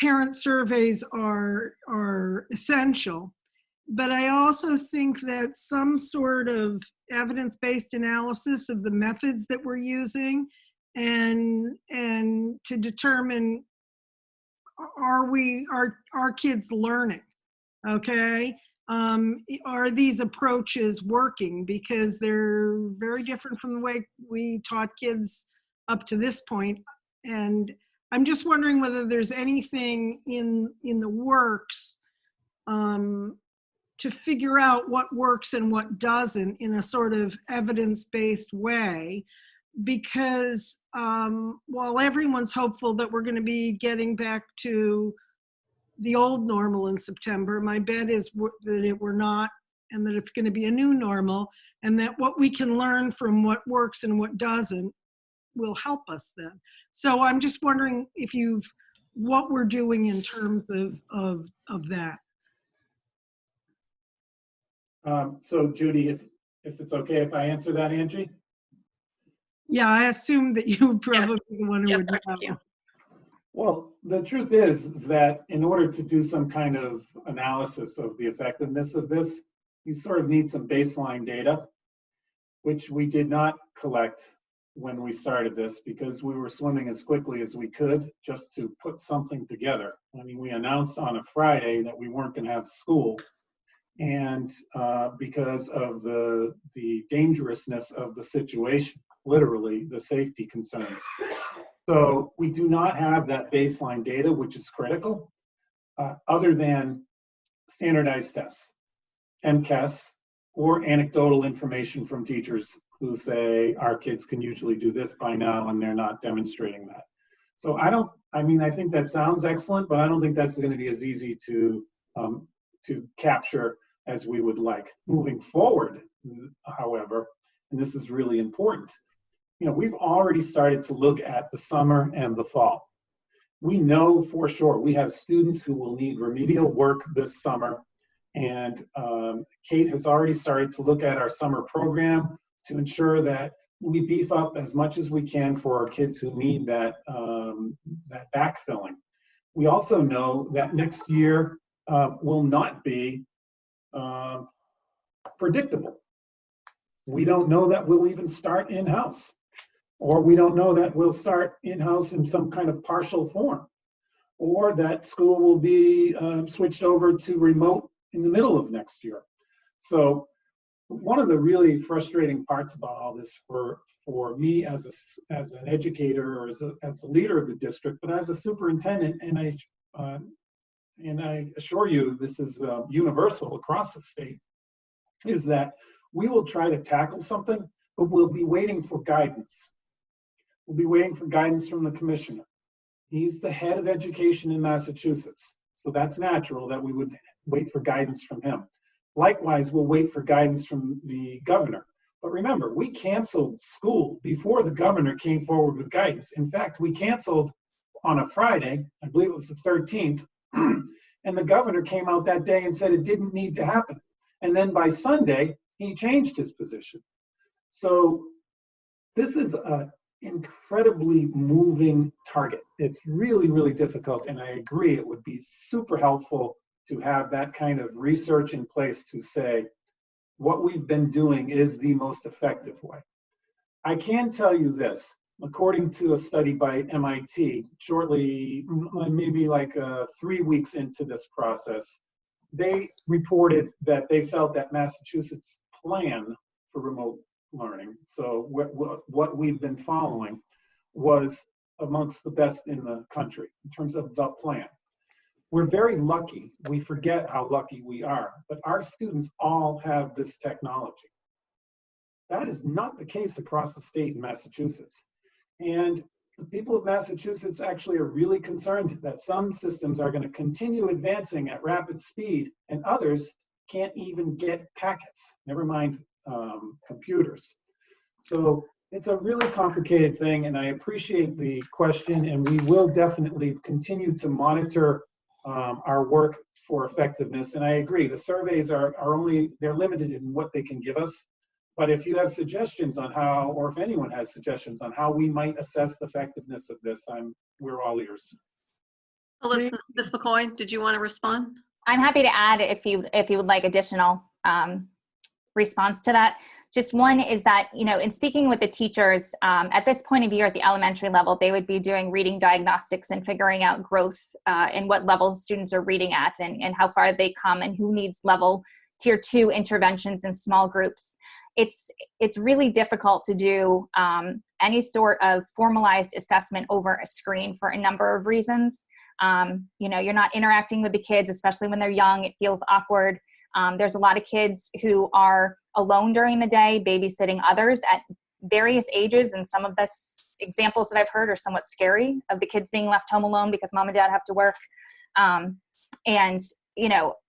parent surveys are essential, but I also think that some sort of evidence-based analysis of the methods that we're using and to determine, are kids learning? Okay, are these approaches working? Because they're very different from the way we taught kids up to this point. And I'm just wondering whether there's anything in the works to figure out what works and what doesn't in a sort of evidence-based way. Because while everyone's hopeful that we're going to be getting back to the old normal in September, my bet is that we're not, and that it's going to be a new normal, and that what we can learn from what works and what doesn't will help us then. So I'm just wondering what we're doing in terms of that. So Judy, if it's okay if I answer that, Angie? Yeah, I assume that you would probably be the one who Yes, would know. thank you. Well, the truth is that in order to do some kind of analysis of the effectiveness of this, you sort of need some baseline data, which we did not collect when we started this because we were swimming as quickly as we could just to put something together. I mean, we announced on a Friday that we weren't going to have school, and because of the dangerousness of the situation, literally the safety concerns. So we do not have that baseline data, which is critical, other than standardized tests, MCAS, or anecdotal information from teachers who say our kids can usually do this by now and they're not demonstrating that. So I think that sounds excellent, but I don't think that's going to be as easy to capture as we would like. Moving forward, however, and this is really important, we've already started to look at the summer and the fall. We know for sure we have students who will need remedial work this summer, and Kate has already started to look at our summer program to ensure that we beef up as much as we can for our kids who need that backfilling. We also know that next year will not be predictable. We don't know that we'll even start in-house, or we don't know that we'll start in-house in some kind of partial form, or that school will be switched over to remote in the middle of next year. So one of the really frustrating parts about all this for me as an educator or as the leader of the district, but as a superintendent, and I assure you this is universal across the state, is that we will try to tackle something, but we'll be waiting for guidance. We'll be waiting for guidance from the commissioner. He's the head of education in Massachusetts, so that's natural that we would wait for guidance from him. Likewise, we'll wait for guidance from the governor, But remember, we canceled school before the governor came forward with guidance. In fact, we canceled on a Friday, I believe it was the 13th, and the governor came out that day and said it didn't need to happen. And then by Sunday, he changed his position. So this is an incredibly moving target. It's really, really difficult. And I agree, it would be super helpful to have that kind of research in place to say what we've been doing is the most effective way. I can tell you this, according to a study by MIT, shortly, maybe like 3 weeks into this process, they reported that they felt that Massachusetts' plan for remote learning, so what we've been following, was amongst the best in the country in terms of the plan. We're very lucky. We forget how lucky we are, but our students all have this technology. That is not the case across the state in Massachusetts. And the people of Massachusetts actually are really concerned that some systems are going to continue advancing at rapid speed and others can't even get packets, never mind computers. So it's a really complicated thing, and I appreciate the question, and we will definitely continue to monitor our work for effectiveness. And I agree, the surveys are they're limited in what they can give us. But if you have suggestions on how, or if anyone has suggestions on how we might assess the effectiveness of this, we're all ears. Elizabeth, Ms. McCoy, did you want to respond? I'm happy to add if you would like additional response to that. Just one is that, in speaking with the teachers, at this point of year at the elementary level, they would be doing reading diagnostics and figuring out growth and what level students are reading at and how far they come and who needs level tier 2 interventions in small groups. It's really difficult to do any sort of formalized assessment over a screen for a number of reasons. You're not interacting with the kids, especially when they're young. It feels awkward. There's a lot of kids who are alone during the day, babysitting others at various ages. And some of the examples that I've heard are somewhat scary of the kids being left home alone because mom and dad have to work.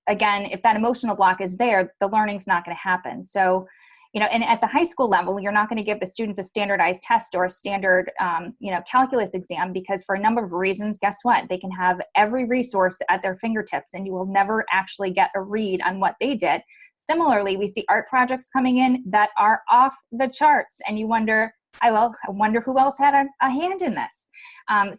Again, if that emotional block is there, the learning's not going to happen. So, and at the high school level, you're not going to give the students a standardized test or a standard, calculus exam because for a number of reasons, guess what? They can have every resource at their fingertips and you will never actually get a read on what they did. Similarly, we see art projects coming in that are off the charts and you wonder, I wonder who else had a hand in this.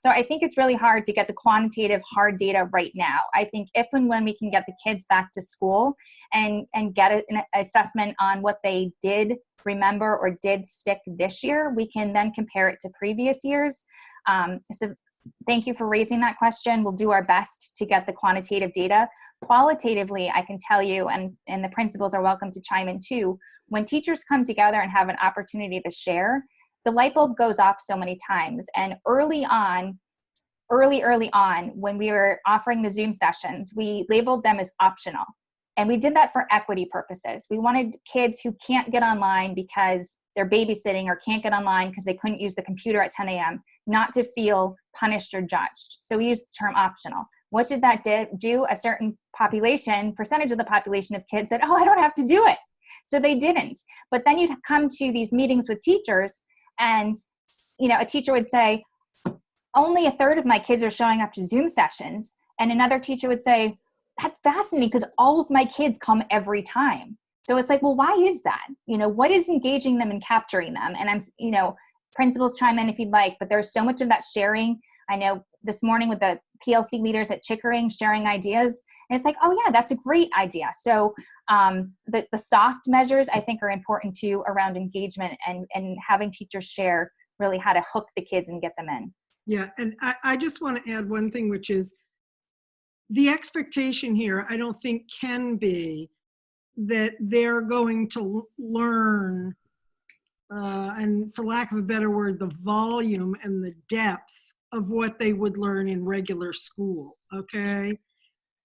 So I think it's really hard to get the quantitative hard data right now. I think if and when we can get the kids back to school and get an assessment on what they did remember or did stick this year, we can then compare it to previous years. So thank you for raising that question. We'll do our best to get the quantitative data. Qualitatively, I can tell you, and the principals are welcome to chime in too, when teachers come together and have an opportunity to share, the light bulb goes off so many times. And early on, when we were offering the Zoom sessions, we labeled them as optional. And we did that for equity purposes. We wanted kids who can't get online because they're babysitting or can't get online because they couldn't use the computer at 10 a.m. not to feel punished or judged. So we used the term optional. What did that do? A certain percentage of the population of kids said, oh, I don't have to do it. So they didn't. But then you'd come to these meetings with teachers and, a teacher would say, only a third of my kids are showing up to Zoom sessions. And another teacher would say, that's fascinating because all of my kids come every time. So it's like, well, why is that? What is engaging them and capturing them? And principals chime in if you'd like, but there's so much of that sharing. I know this morning with the PLC leaders at Chickering sharing ideas, and it's like, oh yeah, that's a great idea. So the soft measures I think are important too around engagement and having teachers share really how to hook the kids and get them in. Yeah, and I just want to add one thing, which is the expectation here, I don't think can be that they're going to learn, and for lack of a better word, the volume and the depth of what they would learn in regular school, okay?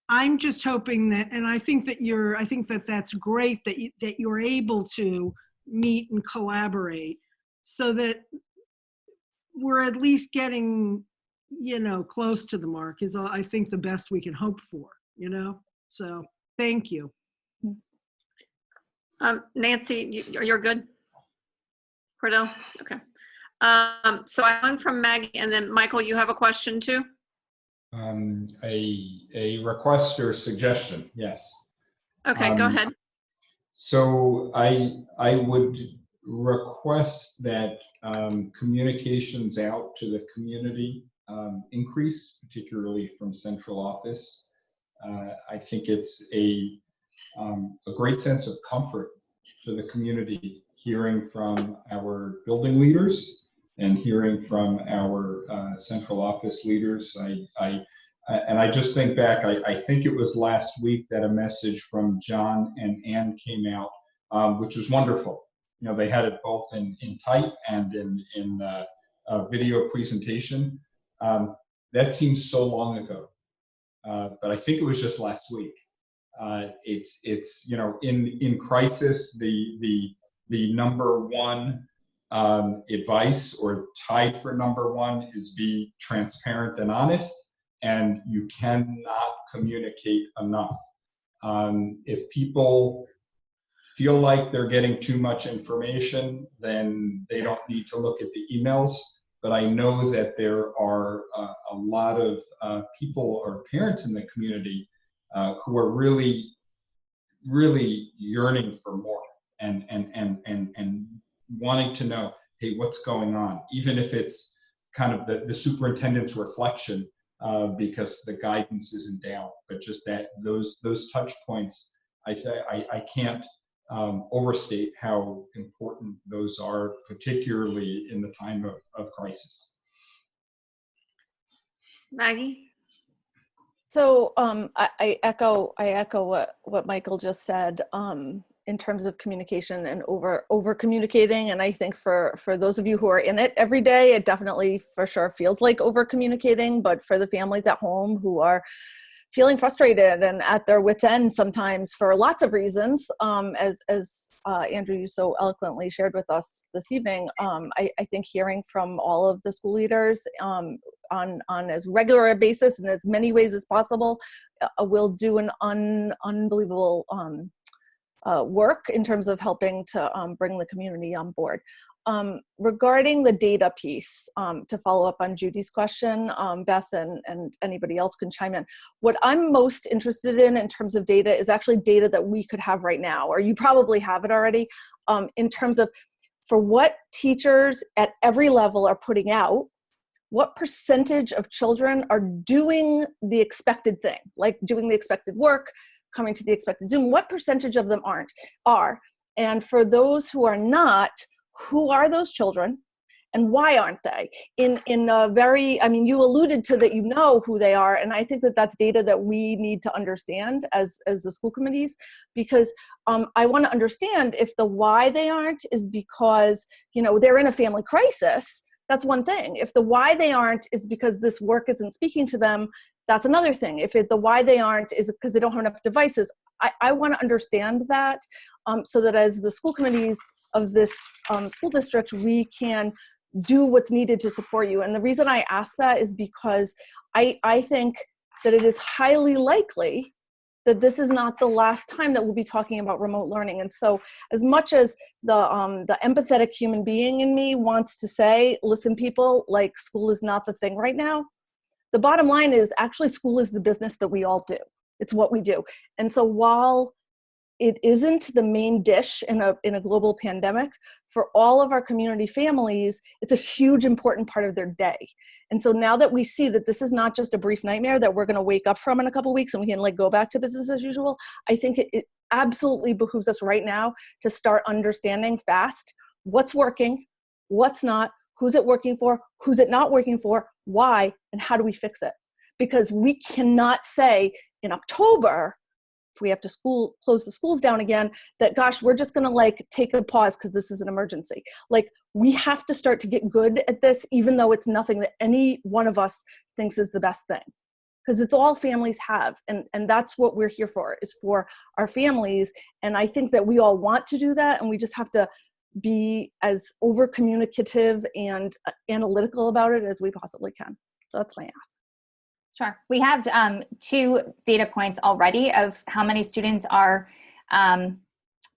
I'm just hoping that, and I think that that's great that you're able to meet and collaborate so that we're at least getting, close to the mark is, I think, the best we can hope for, So thank you. Nancy, you're good? Cordell? Okay. So I'm from Maggie, and then Michael, you have a question too? A request or suggestion, yes. Okay, go ahead. So I would request that communications out to the community increase, particularly from central office. I think it's a great sense of comfort to the community hearing from our building leaders and hearing from our central office leaders. And I just think back, I think it was last week that a message from John and Ann came out, which was wonderful. You know, they had it both in type and in video presentation. That seems so long ago, but I think it was just last week. It's you know, in crisis, the number one advice, or tied for number one, is be transparent and honest. And you cannot communicate enough. If people feel like they're getting too much information, then they don't need to look at the emails. But I know that there are a lot of people or parents in the community who are really, really yearning for more and wanting to know, hey, what's going on? Even if it's kind of the superintendent's reflection, because the guidance isn't down, but just that those touch points, I can't overstate how important those are, particularly in the time of crisis. Maggie? So I echo what Michael just said in terms of communication and over communicating. And I think for those of you who are in it every day, it definitely for sure feels like over communicating. But for the families at home who are feeling frustrated and at their wits' end sometimes for lots of reasons, as Andrew, you so eloquently shared with us this evening, I think hearing from all of the school leaders on as regular a basis in as many ways as possible will do an unbelievable work in terms of helping to bring the community on board. Regarding the data piece, to follow up on Judy's question, Beth and anybody else can chime in. What I'm most interested in terms of data is actually data that we could have right now, or you probably have it already, in terms of for what teachers at every level are putting out, what percentage of children are doing the expected thing, like doing the expected work, coming to the expected Zoom, what percentage of them are. And for those who are not, who are those children and why aren't they? In a very, I mean, you alluded to that, you know who they are. And I think that that's data that we need to understand as the school committees, because I want to understand if the why they aren't is because, you know, they're in a family crisis. That's one thing. If the why they aren't is because this work isn't speaking to them, that's another thing. If the why they aren't is because they don't have enough devices, I want to understand that so that as the school committees of this school district, we can do what's needed to support you. And the reason I ask that is because I think that it is highly likely that this is not the last time that we'll be talking about remote learning. And so as much as the empathetic human being in me wants to say, listen, people, like school is not the thing right now, the bottom line is actually school is the business that we all do. It's what we do. And so while it isn't the main dish in a global pandemic, for all of our community families, it's a huge important part of their day. And so now that we see that this is not just a brief nightmare that we're going to wake up from in a couple of weeks and we can like go back to business as usual, I think it absolutely behooves us right now to start understanding fast what's working, what's not, who's it working for, who's it not working for, why, and how do we fix it? Because we cannot say in October, if we have to close the schools down again, that gosh, we're just gonna like take a pause because this is an emergency. Like we have to start to get good at this, even though it's nothing that any one of us thinks is the best thing. Because it's all families have, and that's what we're here for, is for our families. And I think that we all want to do that, and we just have to be as over communicative and analytical about it as we possibly can. So that's my ask. Sure. We have 2 data points already of how many students are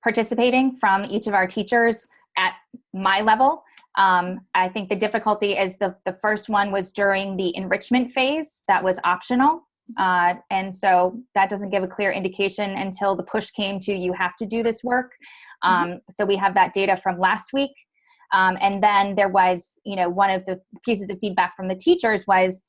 participating from each of our teachers. at my level. I think the difficulty is the first one was during the enrichment phase that was optional. And so that doesn't give a clear indication until the push came to you have to do this work. So we have that data from last week. And then there was, one of the pieces of feedback from the teachers was,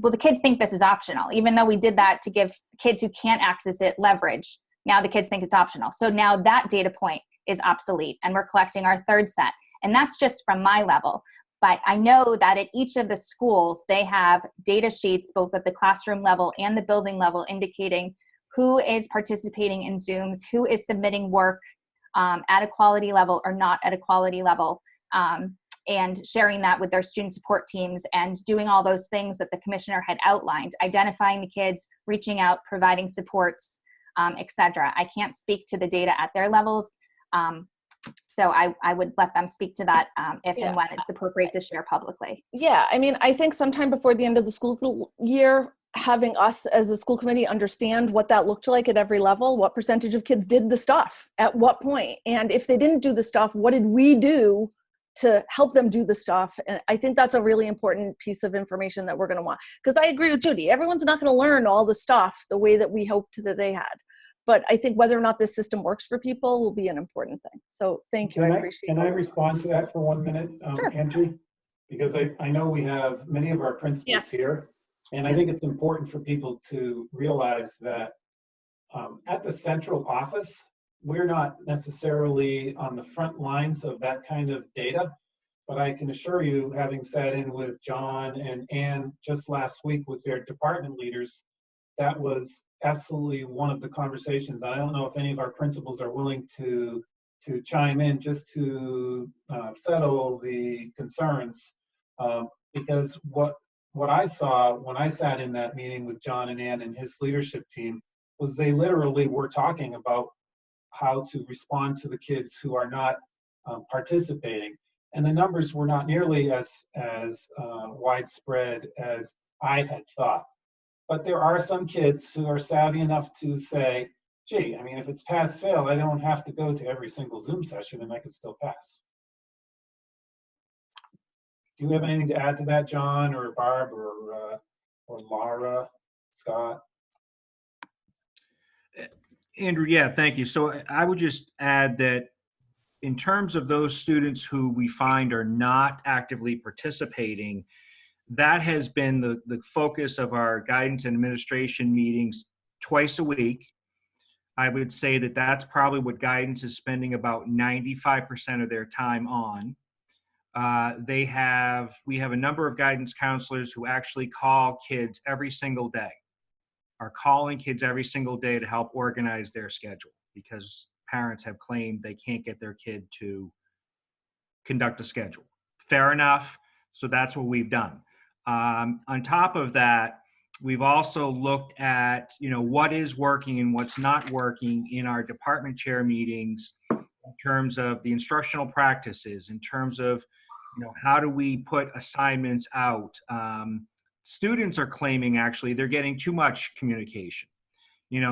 well, the kids think this is optional, even though we did that to give kids who can't access it leverage. Now the kids think it's optional. So now that data point is obsolete and we're collecting our third set. And that's just from my level. But I know that at each of the schools, they have data sheets, both at the classroom level and the building level, indicating who is participating in Zooms, who is submitting work at a quality level or not at a quality level, and sharing that with their student support teams and doing all those things that the commissioner had outlined, identifying the kids, reaching out, providing supports, etc. I can't speak to the data at their levels. So I would let them speak to that if and when it's appropriate to share publicly. Yeah, I mean, I think sometime before the end of the school year, having us as a school committee understand what that looked like at every level, what percentage of kids did the stuff, at what point, and if they didn't do the stuff, what did we do to help them do the stuff? And I think that's a really important piece of information that we're going to want. Because I agree with Judy, everyone's not going to learn all the stuff the way that we hoped that they had. But I think whether or not this system works for people will be an important thing. So thank you. I appreciate it. Can I respond to that for 1 minute, Sure. Angie? Because I know we have many of our principals here, and I think it's important for people to realize that at the central office, we're not necessarily on the front lines of that kind of data, but I can assure you, having sat in with John and Ann just last week with their department leaders, that was absolutely one of the conversations. I don't know if any of our principals are willing to chime in just to settle the concerns, because what I saw when I sat in that meeting with John and Ann and his leadership team was they literally were talking about how to respond to the kids who are not participating, and the numbers were not nearly as widespread as I had thought. But there are some kids who are savvy enough to say, gee, I mean, if it's pass-fail, I don't have to go to every single Zoom session and I can still pass. Do you have anything to add to that, John or Barb or Laura, Scott? Andrew, yeah, thank you. So I would just add that in terms of those students who we find are not actively participating, that has been the focus of our guidance and administration meetings twice a week. I would say that that's probably what guidance is spending about 95% of their time on. We have a number of guidance counselors who actually call kids every single day, are calling kids every single day to help organize their schedule because parents have claimed they can't get their kid to conduct a schedule. Fair enough. So that's what we've done. On top of that, we've also looked at, what is working and what's not working in our department chair meetings in terms of the instructional practices, in terms of, how do we put assignments out? Students are claiming actually they're getting too much communication.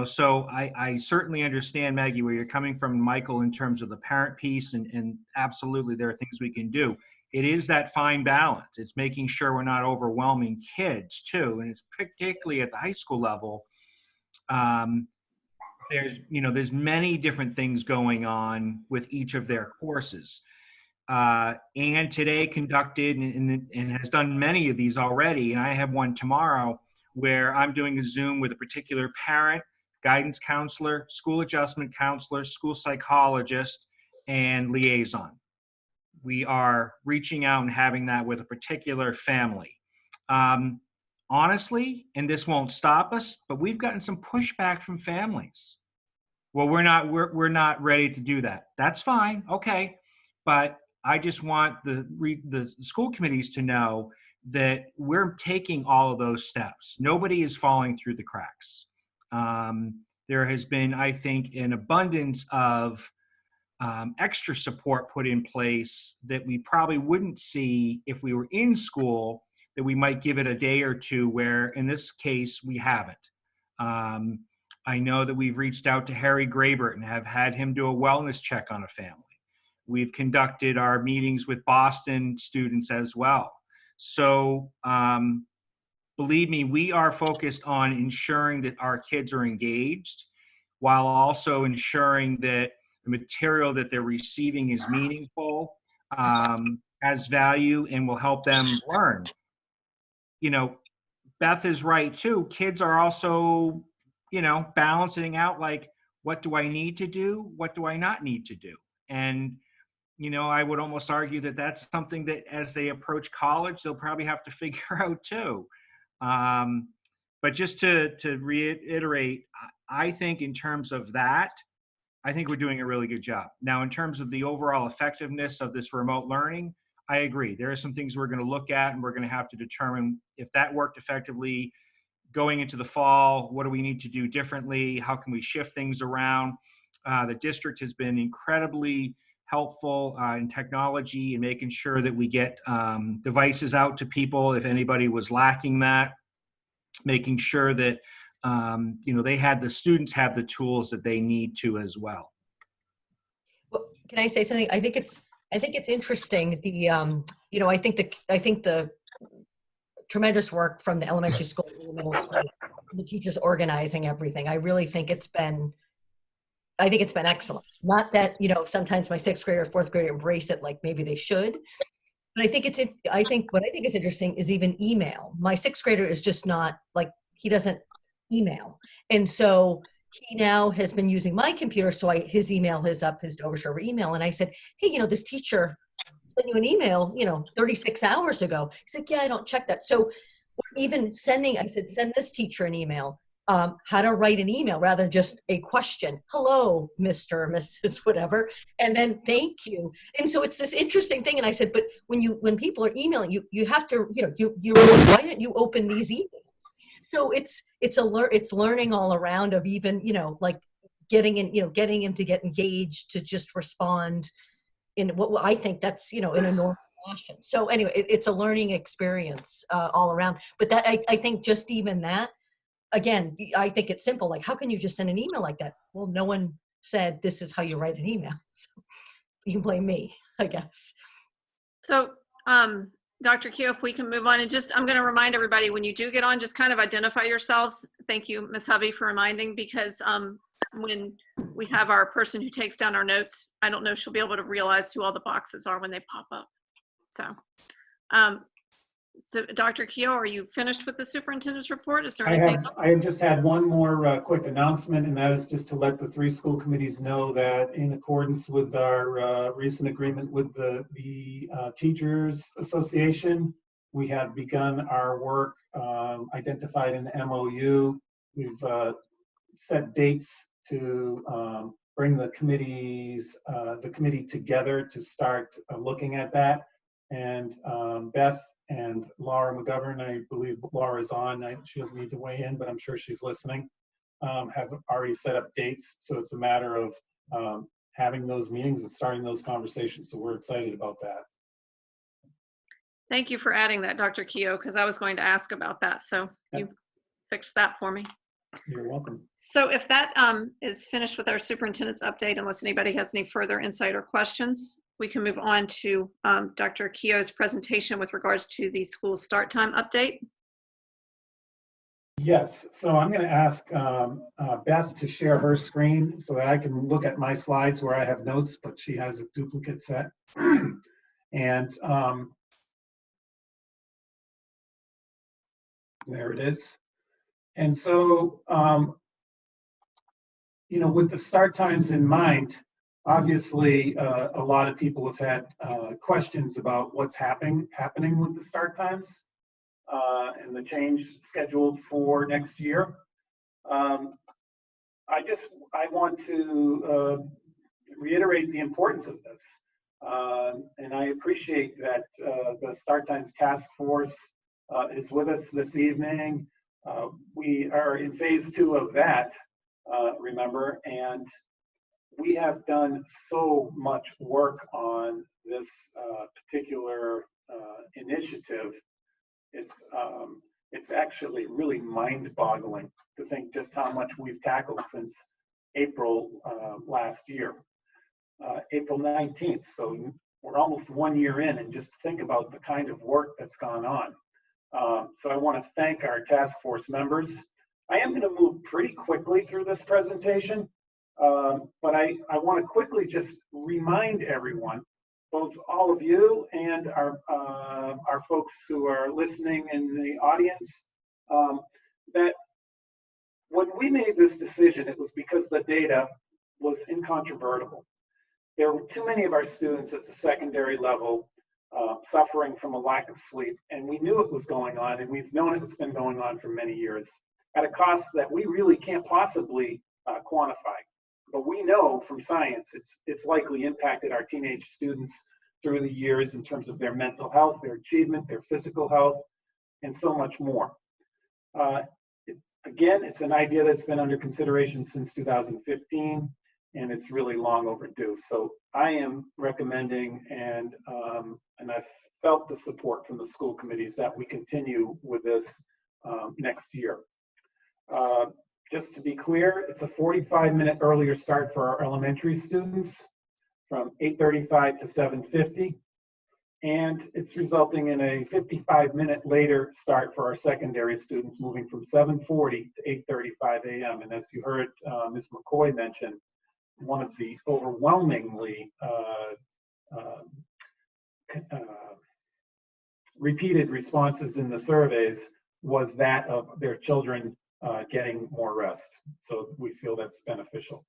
So I certainly understand, Maggie, where you're coming from, Michael, in terms of the parent piece, and absolutely there are things we can do. It is that fine balance. It's making sure we're not overwhelming kids too, and it's particularly at the high school level. There's many different things going on with each of their courses. And today conducted and has done many of these already, and I have one tomorrow where I'm doing a Zoom with a particular parent, guidance counselor, school adjustment counselor, school psychologist, and liaison. We are reaching out and having that with a particular family. Honestly, and this won't stop us, but we've gotten some pushback from families. Well, we're not ready to do that. That's fine, okay. But I just want the school committees to know that we're taking all of those steps. Nobody is falling through the cracks. There has been, I think, an abundance of extra support put in place that we probably wouldn't see if we were in school, that we might give it a day or two, where in this case we haven't. I know that we've reached out to Harry Grabert and have had him do a wellness check on a family. We've conducted our meetings with Boston students as well. So believe me, we are focused on ensuring that our kids are engaged while also ensuring that the material that they're receiving is meaningful, has value, and will help them learn. You know, Beth is right too. Kids are also, balancing out, like, what do I need to do? What do I not need to do? And, I would almost argue that that's something that as they approach college, they'll probably have to figure out too. But just to reiterate, I think in terms of that, I think we're doing a really good job. Now, in terms of the overall effectiveness of this remote learning, I agree. There are some things we're going to look at, and we're going to have to determine if that worked effectively going into the fall. What do we need to do differently? How can we shift things around? The district has been incredibly helpful in technology and making sure that we get devices out to people if anybody was lacking that, making sure that the students have the tools that they need to as well. Well, can I say something? I think it's interesting. I think the tremendous work from the elementary school and the middle school, the teachers organizing everything. I really think it's been excellent. Not that, sometimes my sixth grader, fourth grader embrace it like maybe they should. But I think what I think is interesting is even email. My sixth grader is just not like, he doesn't email. And so he now has been using my computer. So his email is up, his Dover server email. And I said, hey, this teacher sent you an email, 36 hours ago. He said, yeah, I don't check that. So we're even I said, send this teacher an email. How to write an email rather than just a question. Hello, Mr., Mrs., whatever. And then thank you. And so it's this interesting thing. And I said, but when people are emailing you have to, why don't you open these emails? So it's learning all around of even, like getting him to get engaged, to just respond in what I think that's, in a normal fashion. So anyway, it's a learning experience all around. But that, I think just even that, again, I think it's simple. Like, how can you just send an email like that? Well, no one said this is how you write an email. So you can blame me, I guess. So, Dr. Keogh, if we can move on, and I'm going to remind everybody, when you do get on, just kind of identify yourselves. Thank you, Ms. Hovey, for reminding, because when we have our person who takes down our notes, I don't know if she'll be able to realize who all the boxes are when they pop up. So, Dr. Keogh, are you finished with the superintendent's report? Is there anything else? I just had one more quick announcement, and that is just to let the 3 school committees know that in accordance with our recent agreement with the Teachers Association, we have begun our work identified in the MOU. We've set dates to bring the committee together to start looking at that. And Beth and Laura McGovern, I believe Laura's on. She doesn't need to weigh in, but I'm sure she's listening, have already set up dates. So it's a matter of having those meetings and starting those conversations. So we're excited about that. Thank you for adding that, Dr. Keogh, because I was going to ask about that. So you fixed that for me. You're welcome. So if that is finished with our superintendent's update, unless anybody has any further insight or questions, we can move on to Dr. Keogh's presentation with regards to the school start time update. Yes, so I'm going to ask Beth to share her screen so that I can look at my slides where I have notes, but she has a duplicate set. And there it is. And so, with the start times in mind, obviously, a lot of people have had questions about what's happening with the start times and the change scheduled for next year. I want to reiterate the importance of this. And I appreciate that the Start Times Task Force is with us this evening. We are in phase 2 of that, remember, and we have done so much work on this particular initiative. It's actually really mind-boggling to think just how much we've tackled since April last year. April 19th. So we're almost 1 year in, and just think about the kind of work that's gone on. So I want to thank our task force members. I am going to move pretty quickly through this presentation, but I want to quickly just remind everyone, both all of you and our folks who are listening in the audience, that when we made this decision, it was because the data was incontrovertible. There were too many of our students at the secondary level suffering from a lack of sleep, and we knew it was going on, and we've known it's been going on for many years at a cost that we really can't possibly quantify. But we know from science it's likely impacted our teenage students through the years in terms of their mental health, their achievement, their physical health, and so much more. Again, it's an idea that's been under consideration since 2015, and it's really long overdue. So I am recommending, and I've felt the support from the school committees, that we continue with this next year. Just to be clear, it's a 45-minute earlier start for our elementary students from 8:35 to 7:50, and it's resulting in a 55-minute later start for our secondary students, moving from 7:40 to 8:35 a.m. And as you heard Ms. McCoy mention, one of the overwhelmingly repeated responses in the surveys was that of their children getting more rest. So we feel that's beneficial.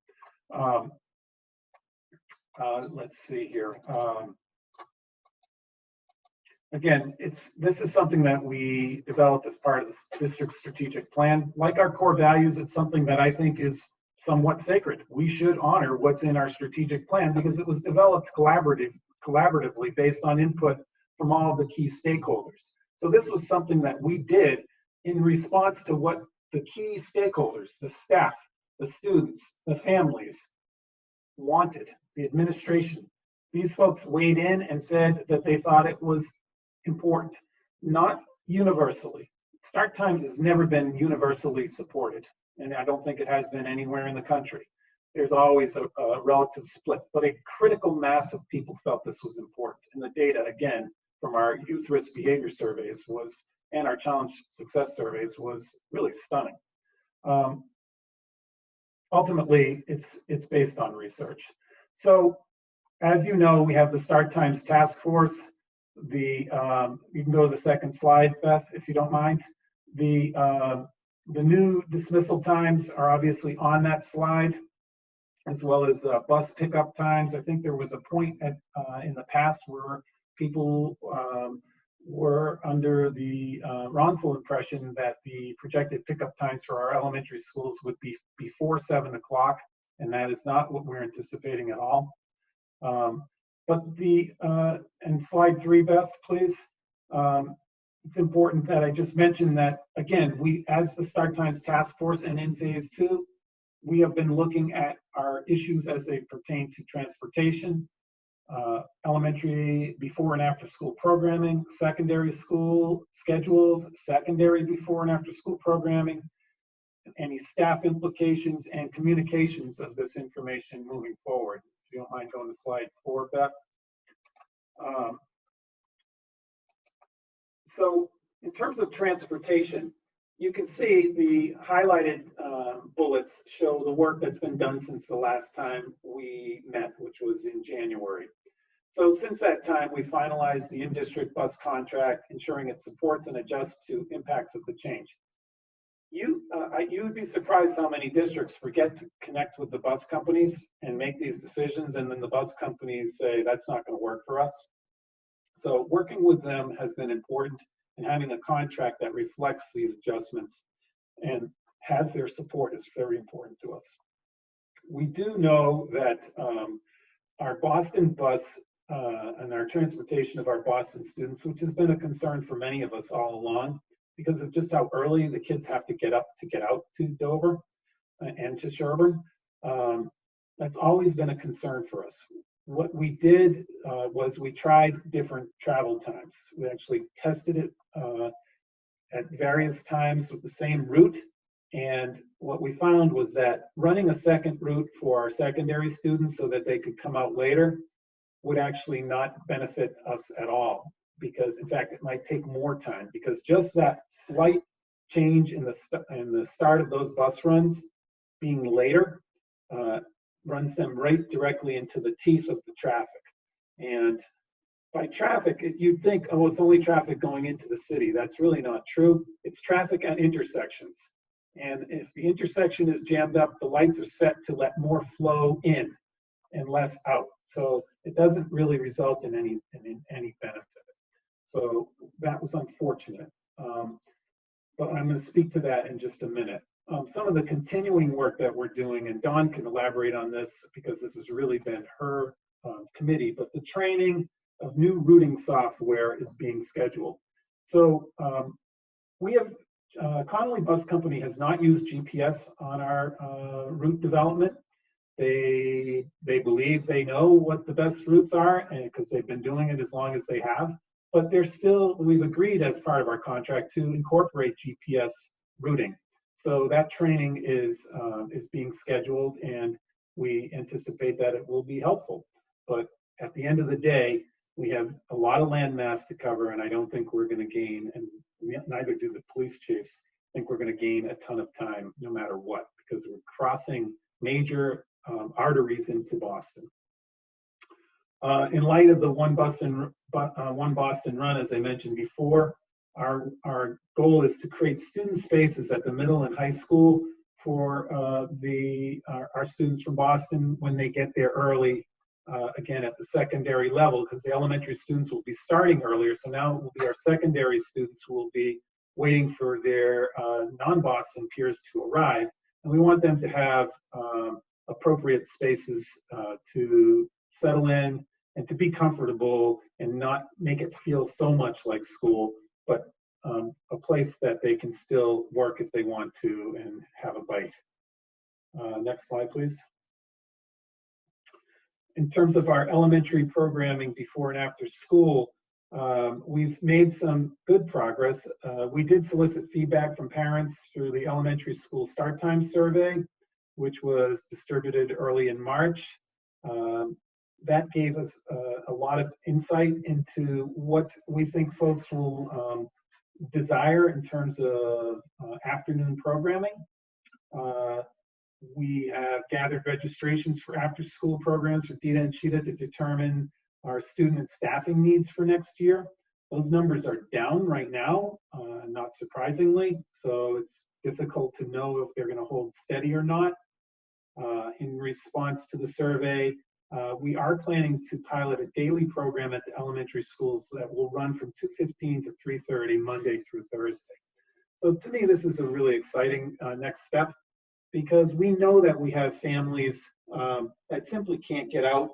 Let's see here. Again, this is something that we developed as part of the district strategic plan. Like our core values, it's something that I think is somewhat sacred. We should honor what's in our strategic plan because it was developed collaboratively based on input from all of the key stakeholders. So this was something that we did in response to what the key stakeholders, the staff, the students, the families wanted, the administration. These folks weighed in and said that they thought it was important, not universally. Start times has never been universally supported, and I don't think it has been anywhere in the country. There's always a relative split, but a critical mass of people felt this was important. And the data, again, from our youth risk behavior surveys and our challenge success surveys was really stunning. Ultimately, it's based on research. So, as you know, we have the Start Times Task Force. You can go to the second slide, Beth, if you don't mind. The new dismissal times are obviously on that slide, as well as bus pickup times. I think there was a point in the past where people were under the wrongful impression that the projected pickup times for our elementary schools would be before 7 o'clock, and that is not what we're anticipating at all. But and slide 3, Beth, please. It's important that I just mentioned that, again, we, as the Start Times Task Force and in phase 2, we have been looking at our issues as they pertain to transportation, elementary before and after school programming, secondary school schedules, secondary before and after school programming, any staff implications and communications of this information moving forward. If you don't mind going to slide 4, Beth. So in terms of transportation, you can see the highlighted bullets show the work that's been done since the last time we met, which was in January. So since that time, we finalized the in-district bus contract, ensuring it supports and adjusts to impacts of the change. You would be surprised how many districts forget to connect with the bus companies and make these decisions, and then the bus companies say, that's not going to work for us. So working with them has been important, and having a contract that reflects these adjustments and has their support is very important to us. We do know that our Boston bus and our transportation of our Boston students, which has been a concern for many of us all along, because of just how early the kids have to get up to get out to Dover and to Sherburne. That's always been a concern for us. What we did was we tried different travel times. We actually tested it at various times with the same route And what we found was that running a second route for our secondary students so that they could come out later would actually not benefit us at all, because in fact it might take more time, because just that slight change in the start of those bus runs being later runs them right directly into the teeth of the traffic. And by traffic, you'd think, oh, it's only traffic going into the city. That's really not true. It's traffic at intersections. And if the intersection is jammed up, the lights are set to let more flow in and less out. So it doesn't really result in any benefit. So that was unfortunate. But I'm going to speak to that in just a minute. Some of the continuing work that we're doing, and Dawn can elaborate on this because this has really been her committee, but the training of new routing software is being scheduled. So we have, Connolly Bus Company has not used GPS on our route development. They believe they know what the best routes are, and because they've been doing it as long as they have. But they're still, we've agreed as part of our contract to incorporate GPS routing. So that training is being scheduled, and we anticipate that it will be helpful. But at the end of the day, we have a lot of land mass to cover, and I don't think we're going to gain, and neither do the police chiefs think we're going to gain a ton of time no matter what, because we're crossing major arteries into Boston. In light of the One Boston Run, as I mentioned before, our goal is to create student spaces at the middle and high school for our students from Boston when they get there early, again at the secondary level, because the elementary students will be starting earlier. So now it will be our secondary students who will be waiting for their non-Boston peers to arrive. And we want them to have appropriate spaces to settle in and to be comfortable and not make it feel so much like school, but a place that they can still work if they want to and have a bite. Next slide, please. In terms of our elementary programming before and after school, we've made some good progress. We did solicit feedback from parents through the elementary school start time survey, which was distributed early in March. That gave us a lot of insight into what we think folks will desire in terms of afternoon programming. We have gathered registrations for after-school programs with Dita and Sheeta to determine our student and staffing needs for next year. Those numbers are down right now, not surprisingly, so it's difficult to know if they're going to hold steady or not. In response to the survey, we are planning to pilot a daily program at the elementary schools that will run from 2:15 to 3:30 Monday through Thursday. So to me, this is a really exciting next step, because we know that we have families that simply can't get out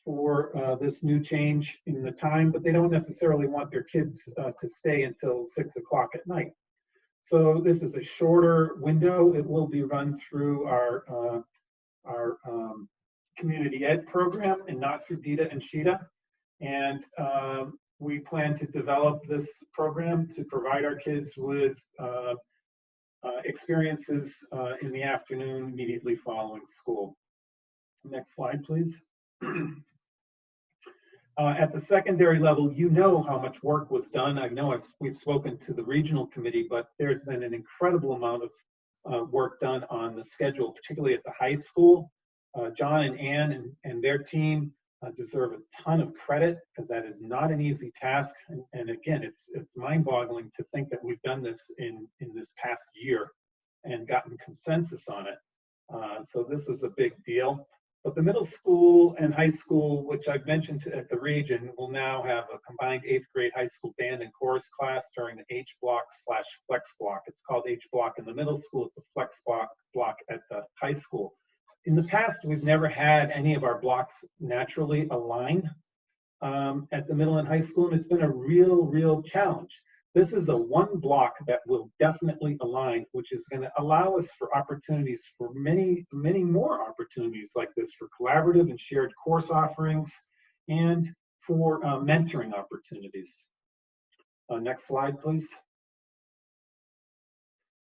for this new change in the time, but they don't necessarily want their kids to stay until 6 o'clock at night. So this is a shorter window. It will be run through our community ed program and not through Dita and Sheeta. And we plan to develop this program to provide our kids with experiences in the afternoon immediately following school. Next slide, please. At the secondary level, you know how much work was done. I know we've spoken to the regional committee, but there's been an incredible amount of work done on the schedule, particularly at the high school. John and Ann and their team deserve a ton of credit, because that is not an easy task. And again, it's mind-boggling to think that we've done this in this past year and gotten consensus on it. So this is a big deal. But the middle school and high school, which I've mentioned at the region, will now have a combined 8th grade high school band and chorus class during the H block/flex block. It's called H block in the middle school. It's a flex block at the high school. In the past, we've never had any of our blocks naturally aligned at the middle and high school, and it's been a real challenge. This is the one block that will definitely align, which is going to allow us for opportunities for many more opportunities like this, for collaborative and shared course offerings and for mentoring opportunities. Next slide, please.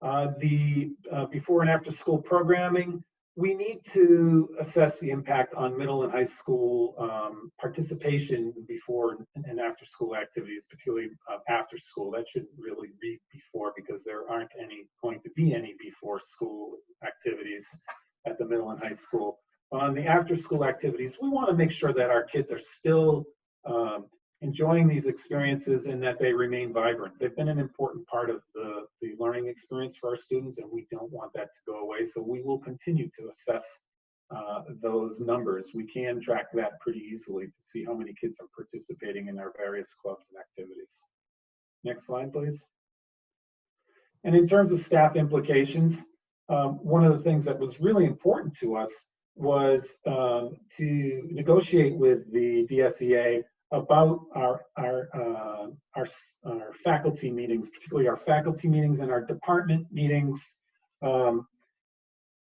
The before and after school programming, we need to assess the impact on middle and high school participation before and after school activities, particularly after school. That should really be before, because there aren't going to be any before school activities at the middle and high school. On the after school activities, we want to make sure that our kids are still enjoying these experiences and that they remain vibrant. They've been an important part of the learning experience for our students, and we don't want that to go away. So we will continue to assess those numbers. We can track that pretty easily to see how many kids are participating in our various clubs and activities. Next slide, please. And in terms of staff implications, one of the things that was really important to us was to negotiate with the DSEA about our faculty meetings, particularly our faculty meetings and our department meetings,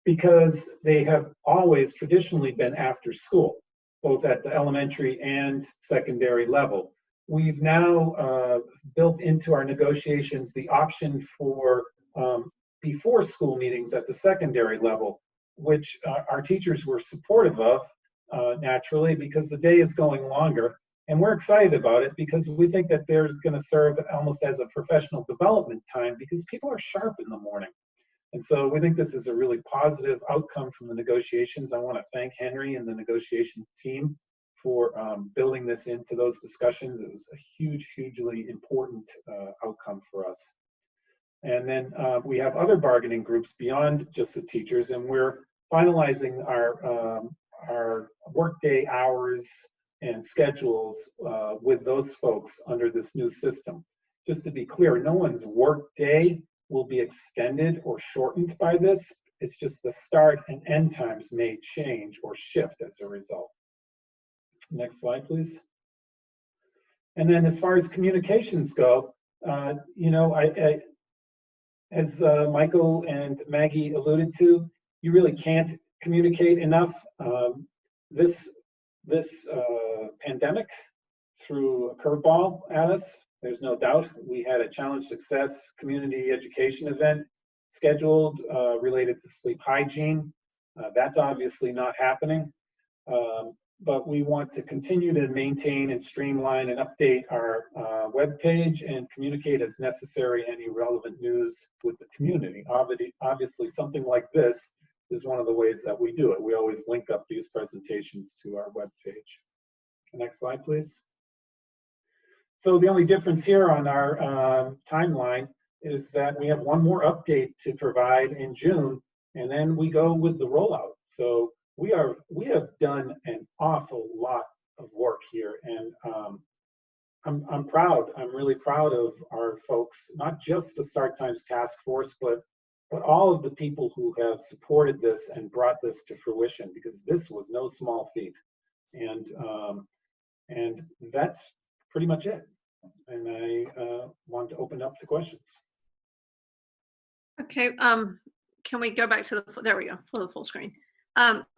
because they have always traditionally been after school, both at the elementary and secondary level. We've now built into our negotiations the option for before school meetings at the secondary level, which our teachers were supportive of, naturally, because the day is going longer. And we're excited about it because we think that they're going to serve almost as a professional development time, because people are sharp in the morning. And so we think this is a really positive outcome from the negotiations. I want to thank Henry and the negotiation team for building this into those discussions. It was a hugely important outcome for us. And then we have other bargaining groups beyond just the teachers, and we're finalizing our workday hours and schedules with those folks under this new system. Just to be clear, no one's work day will be extended or shortened by this. It's just the start and end times may change or shift as a result. Next slide, please. And then as far as communications go, you know, as Michael and Maggie alluded to, you really can't communicate enough. This pandemic threw a curveball at us. There's no doubt. We had a Challenge Success community education event scheduled related to sleep hygiene. That's obviously not happening. But we want to continue to maintain and streamline and update our webpage and communicate as necessary any relevant news with the community. Obviously, something like this is one of the ways that we do it. We always link up these presentations to our webpage. Next slide, please. So the only difference here on our timeline is that we have one more update to provide in June, and then we go with the rollout. So we have done an awful lot of work here, and I'm proud. I'm really proud of our folks, not just the Start Times Task Force, but all of the people who have supported this and brought this to fruition, because this was no small feat. And that's pretty much it. And I want to open up to questions. Okay, can we go back to there we go, the full screen.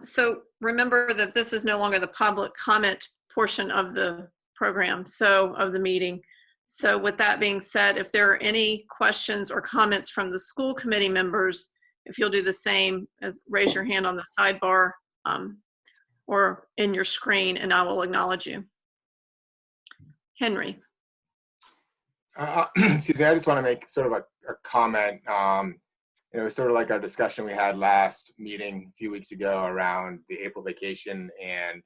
So remember that this is no longer the public comment portion of the program, so of the meeting. So with that being said, if there are any questions or comments from the school committee members, if you'll do the same as raise your hand on the sidebar or in your screen, and I will acknowledge you. Henry. Excuse me, I just want to make sort of a comment. It was sort of like our discussion we had last meeting a few weeks ago around the April vacation and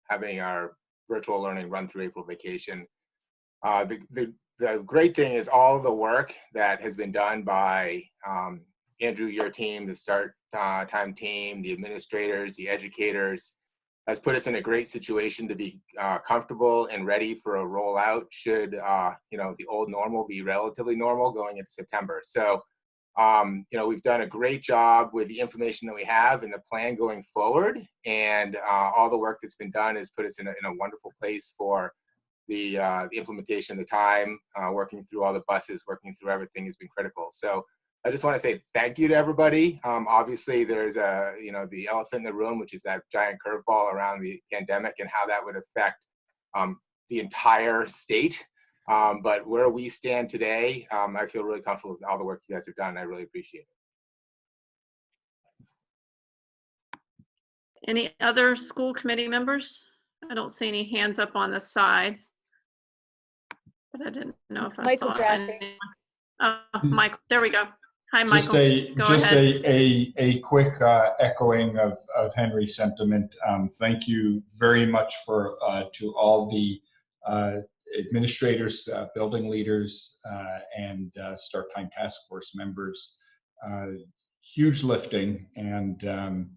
having our virtual learning run through April vacation. The great thing is all the work that has been done by Andrew, your team, the Start Time team, the administrators, the educators, has put us in a great situation to be comfortable and ready for a rollout should you know, the old normal be relatively normal going into September. So you know, we've done a great job with the information that we have and the plan going forward, and all the work that's been done has put us in a wonderful place for the implementation, the time, working through all the buses, working through everything has been critical. So I just want to say thank you to everybody. Obviously, there's you know, the elephant in the room, which is that giant curveball around the pandemic and how that would affect the entire state. But where we stand today, I feel really comfortable with all the work you guys have done. I really appreciate it. Any other school committee members? I don't see any hands up on the side, but I didn't know if I Michael saw Jaffe. any. Oh, Michael, there we go. Hi, Just Michael. Go ahead. a quick echoing of Henry's sentiment. Thank you very much for to all the administrators, building leaders, and start time task force members. Huge lifting, and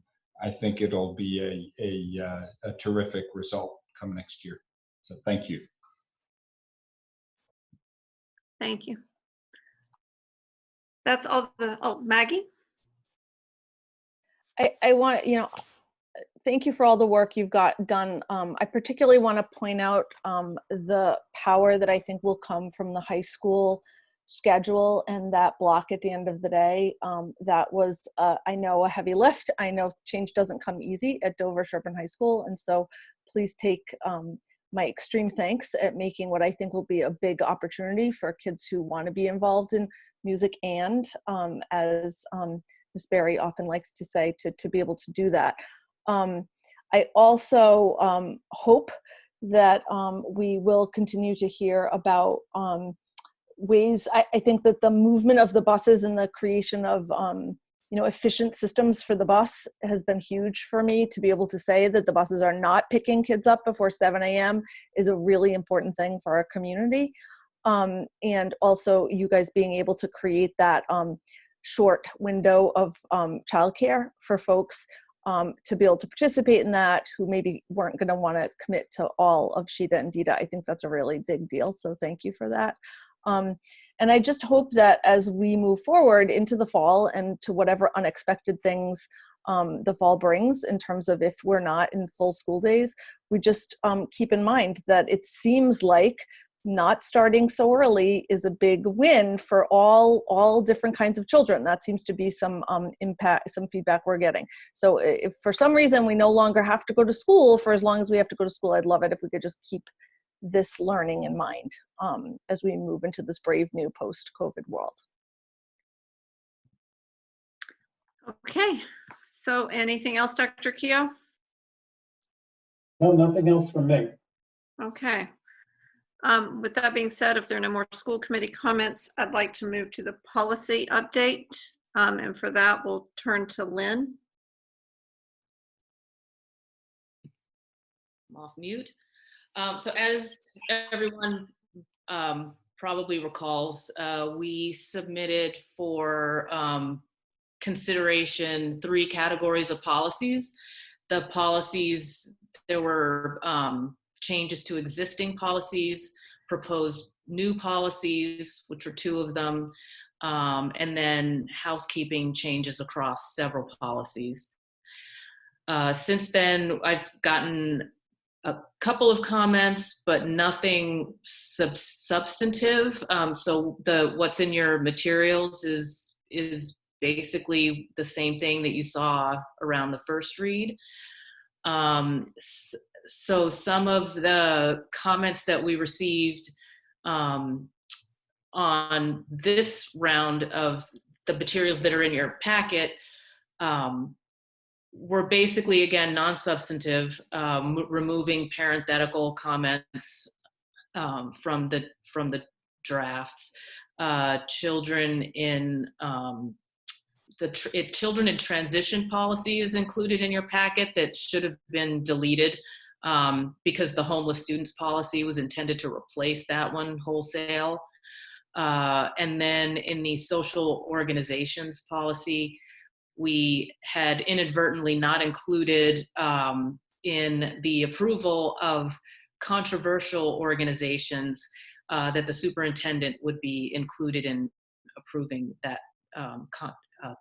I think it'll be a terrific result come next year. So thank you. Thank you. That's all the, oh, Maggie? I want, thank you for all the work you've got done. I particularly want to point out the power that I think will come from the high school schedule and that block at the end of the day. That was, I know, a heavy lift. I know change doesn't come easy at Dover-Sherburne High School. And so please take my extreme thanks at making what I think will be a big opportunity for kids who want to be involved in music and, as Ms. Berry often likes to say, to be able to do that. I also hope that we will continue to hear about ways. I think that the movement of the buses and the creation of efficient systems for the bus has been huge for me. To be able to say that the buses are not picking kids up before 7 a.m. is a really important thing for our community. And also you guys being able to create that short window of childcare for folks to be able to participate in that who maybe weren't going to want to commit to all of Sheeta and Dita. I think that's a really big deal. So thank you for that. And I just hope that as we move forward into the fall and to whatever unexpected things the fall brings in terms of if we're not in full school days, we just keep in mind that it seems like not starting so early is a big win for all different kinds of children. That seems to be some impact, some feedback we're getting. So if for some reason we no longer have to go to school for as long as we have to go to school, I'd love it if we could just keep this learning in mind as we move into this brave new post-COVID world. Okay, so anything else, Dr. Keough? No, nothing else from me. Okay. With that being said, if there are no more school committee comments, I'd like to move to the policy update. And for that, we'll turn to Lynn. I'm off mute. So as everyone probably recalls, we submitted for consideration 3 categories of policies. The policies, there were changes to existing policies, proposed new policies, which were 2 of them, and then housekeeping changes across several policies. Since then, I've gotten a couple of comments, but nothing substantive. So what's in your materials is basically the same thing that you saw around the first read. So some of the comments that we received on this round of the materials that are in your packet were basically, again, non-substantive, removing parenthetical comments from the drafts. Children in children in transition policy is included in your packet that should have been deleted because the homeless students policy was intended to replace that one wholesale. And then in the social organizations policy, we had inadvertently not included in the approval of controversial organizations that the superintendent would be included in approving that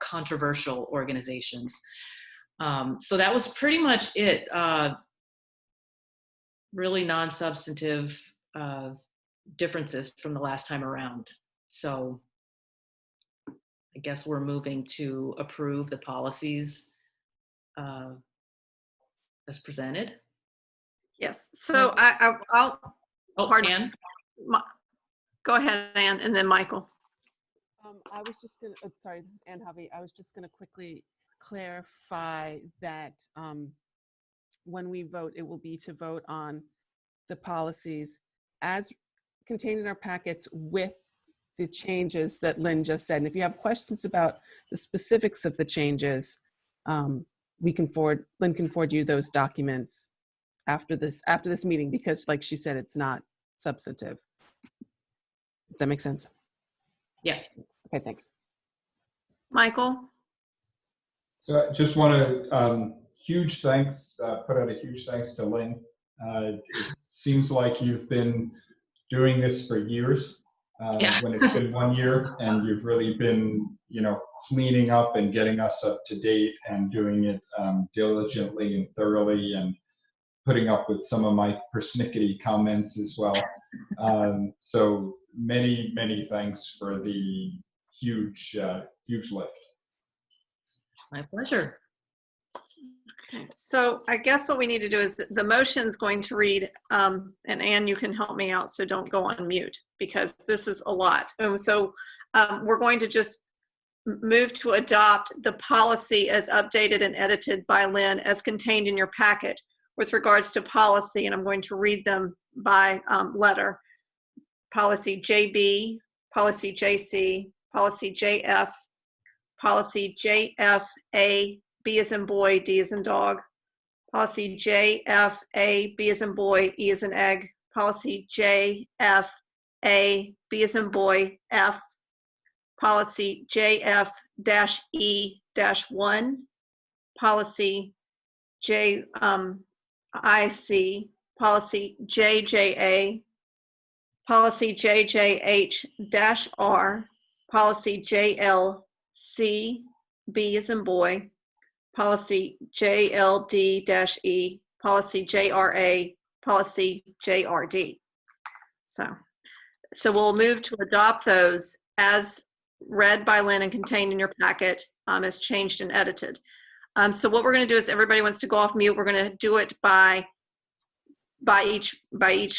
controversial organizations. So that was pretty much it. Really non-substantive differences from the last time around. So I guess we're moving to approve the policies as presented. Yes, so I'll, Oh, pardon. Ann? Go ahead, Ann, and then Michael. I was just going to, sorry, this is Ann Hovey. I was just going to quickly clarify that when we vote, it will be to vote on the policies as contained in our packets with the changes that Lynn just said. And if you have questions about the specifics of the changes, Lynn can forward you those documents after this meeting, because like she said, it's not substantive. Does that make sense? Yeah. Okay, thanks. Michael? So I just want to huge thanks, put out a huge thanks to Lynn. It seems like you've been doing this for years when it's been 1 year, and you've really been, cleaning up and getting us up to date and doing it diligently and thoroughly, and putting up with some of my persnickety comments as well. So many, many thanks for the huge lift. My pleasure. So I guess what we need to do is the motion's going to read, and Ann, you can help me out, so don't go on mute, because this is a lot. So we're going to just move to adopt the policy as updated and edited by Lynn as contained in your packet with regards to policy, and I'm going to read them by letter. Policy JB, policy JC, policy JF, policy JFA, B as in boy, D as in dog, policy JFA, B as in boy, E as in egg, policy JFA, B as in boy, F, policy JF-E-1, policy JIC, policy JJA, policy JJH-R, policy JLC, B as in boy, policy JLD-E, policy JRA, policy JRD. So we'll move to adopt those as read by Lynn and contained in your packet, as changed and edited. So what we're going to do is, everybody wants to go off mute. We're going to do it by each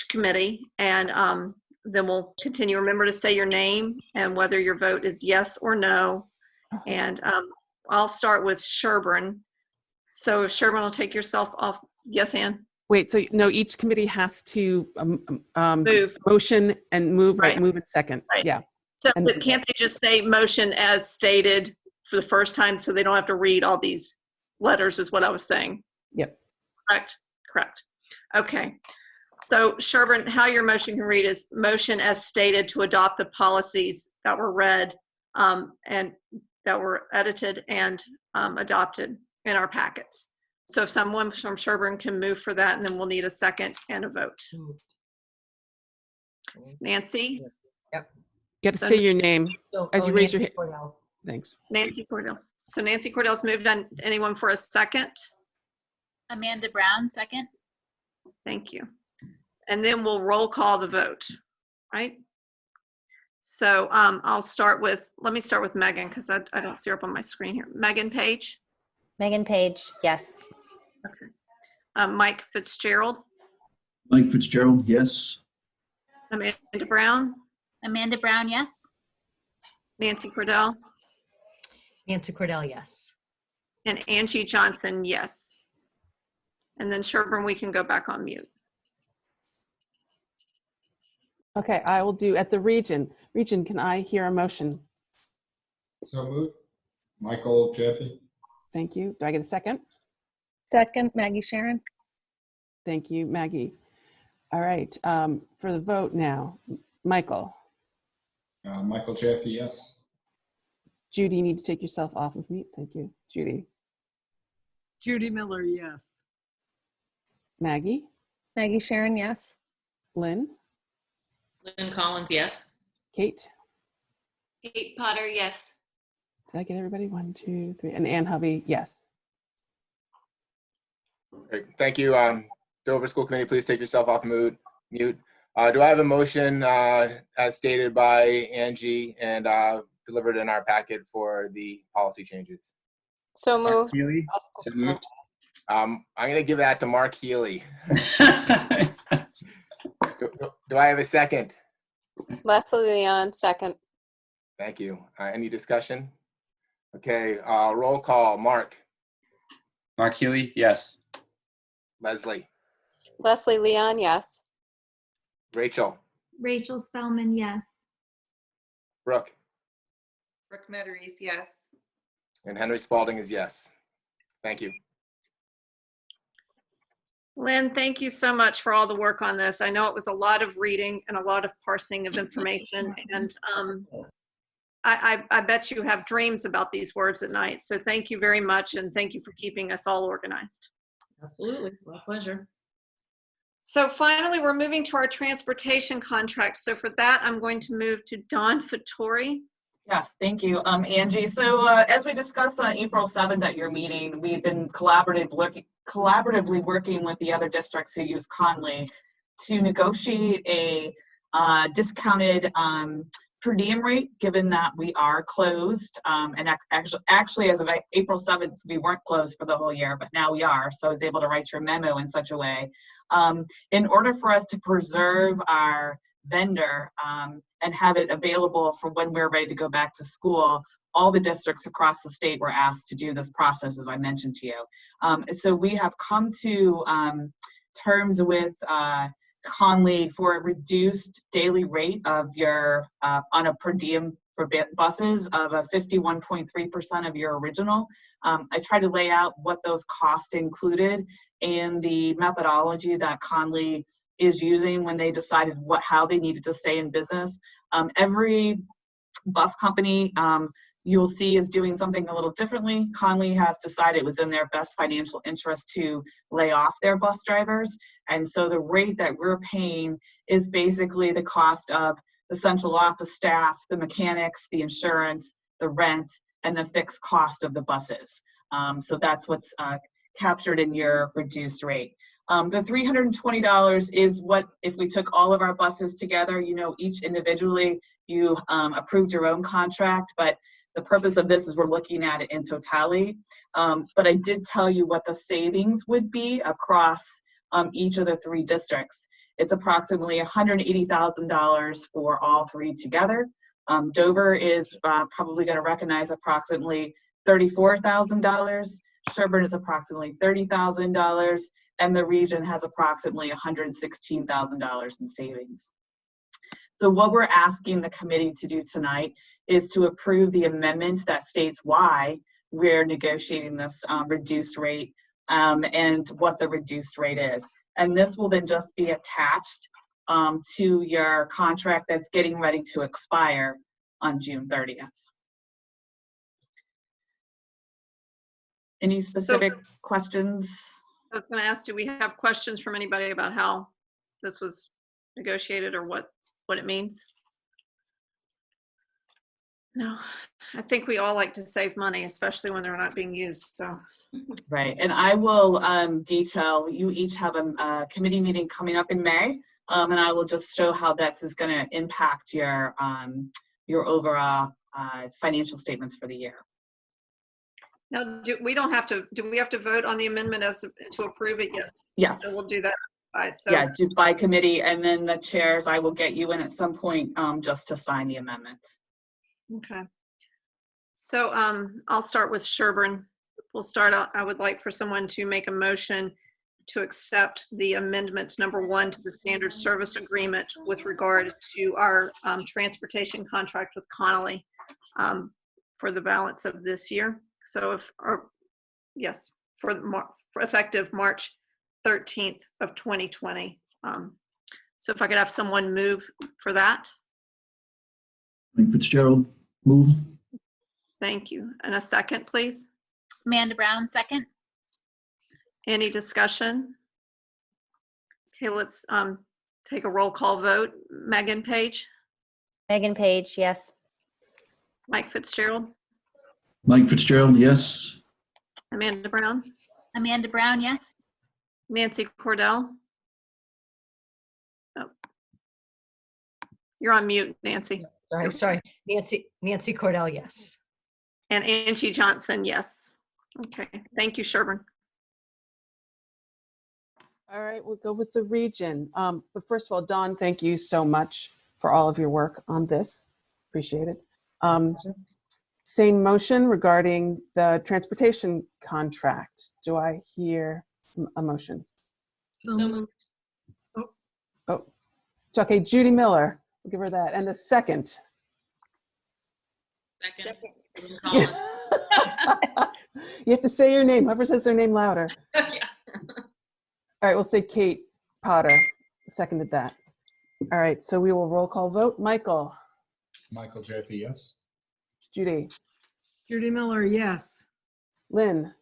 committee, and then we'll continue. Remember to say your name and whether your vote is yes or no. And I'll start with Sherburne. So if Sherburne will take yourself off. Yes, Ann? Wait, so no, each committee has to Move. motion and move, Right. Move in second. Right. Yeah. So but can't they just say motion as stated for the first time, so they don't have to read all these letters, is what I was saying? Yep. Correct. Okay. So Sherburne, how your motion can read is motion as stated to adopt the policies that were read and that were edited and adopted in our packets. So if someone from Sherburne can move for that, and then we'll need a second and a vote. Nancy? Yep. You have to say your name as you raise your hand. Cordell. Thanks. Nancy Cordell. So Nancy Cordell's moved on. Anyone for a second? Amanda Brown, second. Thank you. And then we'll roll call the vote, right? So let me start with Megan, because I don't see her up on my screen here. Megan Page? Megan Page, yes. Okay. Mike Fitzgerald? Mike Fitzgerald, yes. Amanda Brown? Amanda Brown, yes. Nancy Cordell? Nancy Cordell, yes. And Angie Johnson, yes. And then Sherburne, we can go back on mute. Okay, I will do at the region. Region, can I hear a motion? So moved. Michael Jeffy. Thank you. Do I get a second? Second, Maggie Sharon. Thank you, Maggie. All right, for the vote now, Michael. Michael Jeffy, yes. Judy, you need to take yourself off of mute. Thank you. Judy. Judy Miller, yes. Maggie. Maggie Sharon, yes. Lynn. Lynn Collins, yes. Kate. Kate Potter, yes. Did I get everybody? 1, 2, 3. And Ann Hovey, yes. Great. Thank you. Dover School Committee, please take yourself off mute. Do I have a motion as stated by Angie and delivered in our packet for the policy changes? So moved. Healy? So moved. I'm going to give that to Mark Healy. Do I have a second? Leslie Leon, second. Thank you. Any discussion? Okay, roll call. Mark. Mark Healy, yes. Leslie. Leslie Leon, yes. Rachel. Rachel Spellman, yes. Brooke. Brooke Meadows, yes. And Henry Spalding is yes. Thank you. Lynn, thank you so much for all the work on this. I know it was a lot of reading and a lot of parsing of information, and I bet you have dreams about these words at night. So thank you very much, and thank you for keeping us all organized. Absolutely, my pleasure. So finally, we're moving to our transportation contract. So for that, I'm going to move to Dawn Fattori. Yes, thank you, Angie. So as we discussed on April 7th at your meeting, we've been collaboratively working with the other districts who use Conley to negotiate a discounted per diem rate, given that we are closed. And actually, as of April 7th, we weren't closed for the whole year, but now we are. So I was able to write your memo in such a way. In order for us to preserve our vendor and have it available for when we're ready to go back to school, all the districts across the state were asked to do this process, as I mentioned to you. So we have come to terms with Conley for a reduced daily rate of your on a per diem for buses of a 51.3% of your original. I tried to lay out what those costs included and the methodology that Conley is using when they decided how they needed to stay in business. Every bus company you'll see is doing something a little differently. Conley has decided it was in their best financial interest to lay off their bus drivers. And so the rate that we're paying is basically the cost of the central office staff, the mechanics, the insurance, the rent, and the fixed cost of the buses. So that's what's captured in your reduced rate. The $320 is what, if we took all of our buses together, each individually, you approved your own contract, but the purpose of this is we're looking at it in totality. But I did tell you what the savings would be across each of the three districts. It's approximately $180,000 for all three together. Dover is probably going to recognize approximately $34,000. Sherburne is approximately $30,000. And the region has approximately $116,000 in savings. So what we're asking the committee to do tonight is to approve the amendment that states why we're negotiating this reduced rate and what the reduced rate is. And this will then just be attached to your contract that's getting ready to expire on June 30th. Any specific questions? I was going to ask, do we have questions from anybody about how this was negotiated or what it means? No, I think we all like to save money, especially when they're not being used. So. Right, and I will detail, you each have a committee meeting coming up in May, and I will just show how this is going to impact your overall financial statements for the year. Now, do we have to vote on the amendment to approve it? Yes. Yes. So we'll do that. So, yeah, do by committee, and then the chairs, I will get you in at some point just to sign the amendment. Okay. So I'll start with Sherburne. We'll start out. I would like for someone to make a motion to accept the amendment number 1 to the standard service agreement with regard to our transportation contract with Connolly for the balance of this year. So for effective March 13th of 2020. So if I could have someone move for that. Mike Fitzgerald, move. Thank you. And a second, please. Amanda Brown, second. Any discussion? Okay, let's take a roll call vote. Megan Page? Megan Page, yes. Mike Fitzgerald? Mike Fitzgerald, yes. Amanda Brown? Amanda Brown, yes. Nancy Cordell? Oh. You're on mute, Nancy. Sorry. Nancy Cordell, yes. And Angie Johnson, yes. Okay, thank you, Sherburne. All right, we'll go with the region. But first of all, Dawn, thank you so much for all of your work on this. Appreciate it. Same motion regarding the transportation contract. Do I hear a motion? So moved. Oh, okay, Judy Miller. We'll give her that. And a second. Second. You have to say your name. Whoever says their name louder. Yeah. All right, we'll say Kate Potter seconded that. All right, so we will roll call vote. Michael. Michael Jaffe, yes. Judy. Judy Miller, yes. Lynn.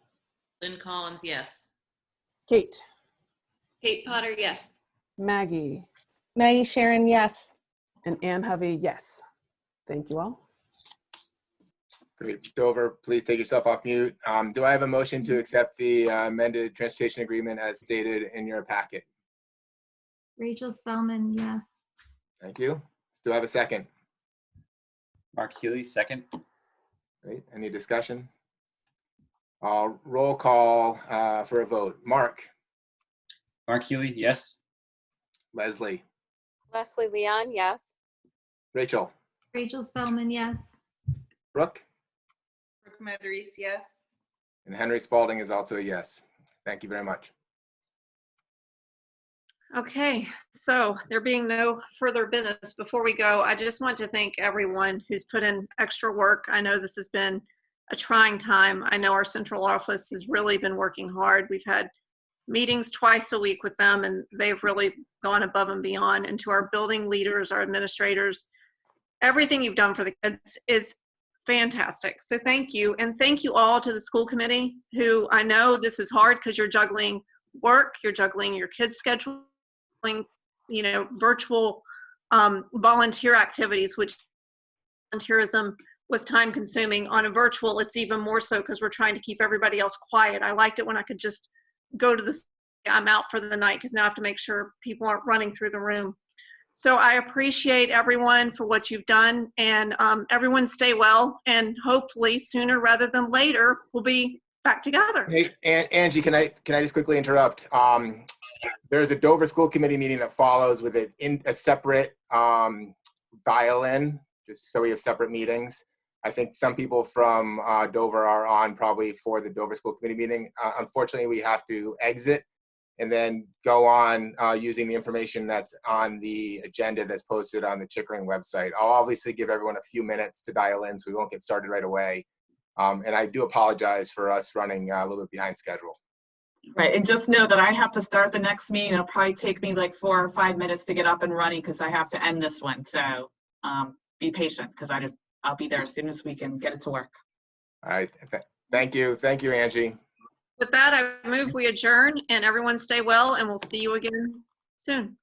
Lynn Collins, yes. Kate. Kate Potter, yes. Maggie. Maggie Sharon, yes. And Ann Hovey, yes. Thank you all. Great. Dover, please take yourself off mute. Do I have a motion to accept the amended transportation agreement as stated in your packet? Rachel Spellman, yes. Thank you. Do I have a second? Mark Healy, second. Great. Any discussion? I'll roll call for a vote. Mark. Mark Healy, yes. Leslie. Leslie Leon, yes. Rachel. Rachel Spellman, yes. Brooke. Brooke Meadows, yes. And Henry Spalding is also a yes. Thank you very much. Okay, so there being no further business, before we go, I just want to thank everyone who's put in extra work. I know this has been a trying time. I know our central office has really been working hard. We've had meetings twice a week with them, and they've really gone above and beyond. And to our building leaders, our administrators, everything you've done for the kids is fantastic. So thank you. And thank you all to the school committee, who I know this is hard because you're juggling work, you're juggling your kids' schedule, you know, virtual volunteer activities, which volunteerism was time consuming. On a virtual, it's even more so because we're trying to keep everybody else quiet. I liked it when I could just go to the, I'm out for the night, because now I have to make sure people aren't running through the room. So I appreciate everyone for what you've done, and everyone stay well, and hopefully sooner rather than later, we'll be back together. Hey, Angie, can I just quickly interrupt? There's a Dover School Committee meeting that follows with a separate dial-in, just so we have separate meetings. I think some people from Dover are on probably for the Dover School Committee meeting. Unfortunately, we have to exit and then go on using the information that's on the agenda that's posted on the Chickering website. I'll obviously give everyone a few minutes to dial in, so we won't get started right away. And I do apologize for us running a little bit behind schedule. Right, and just know that I have to start the next meeting. It'll probably take me like 4 or 5 minutes to get up and running because I have to end this one. So be patient, because I'll be there as soon as we can get it to work. All right, thank you. Thank you, Angie. With that, I move we adjourn, and everyone stay well, and we'll see you again soon.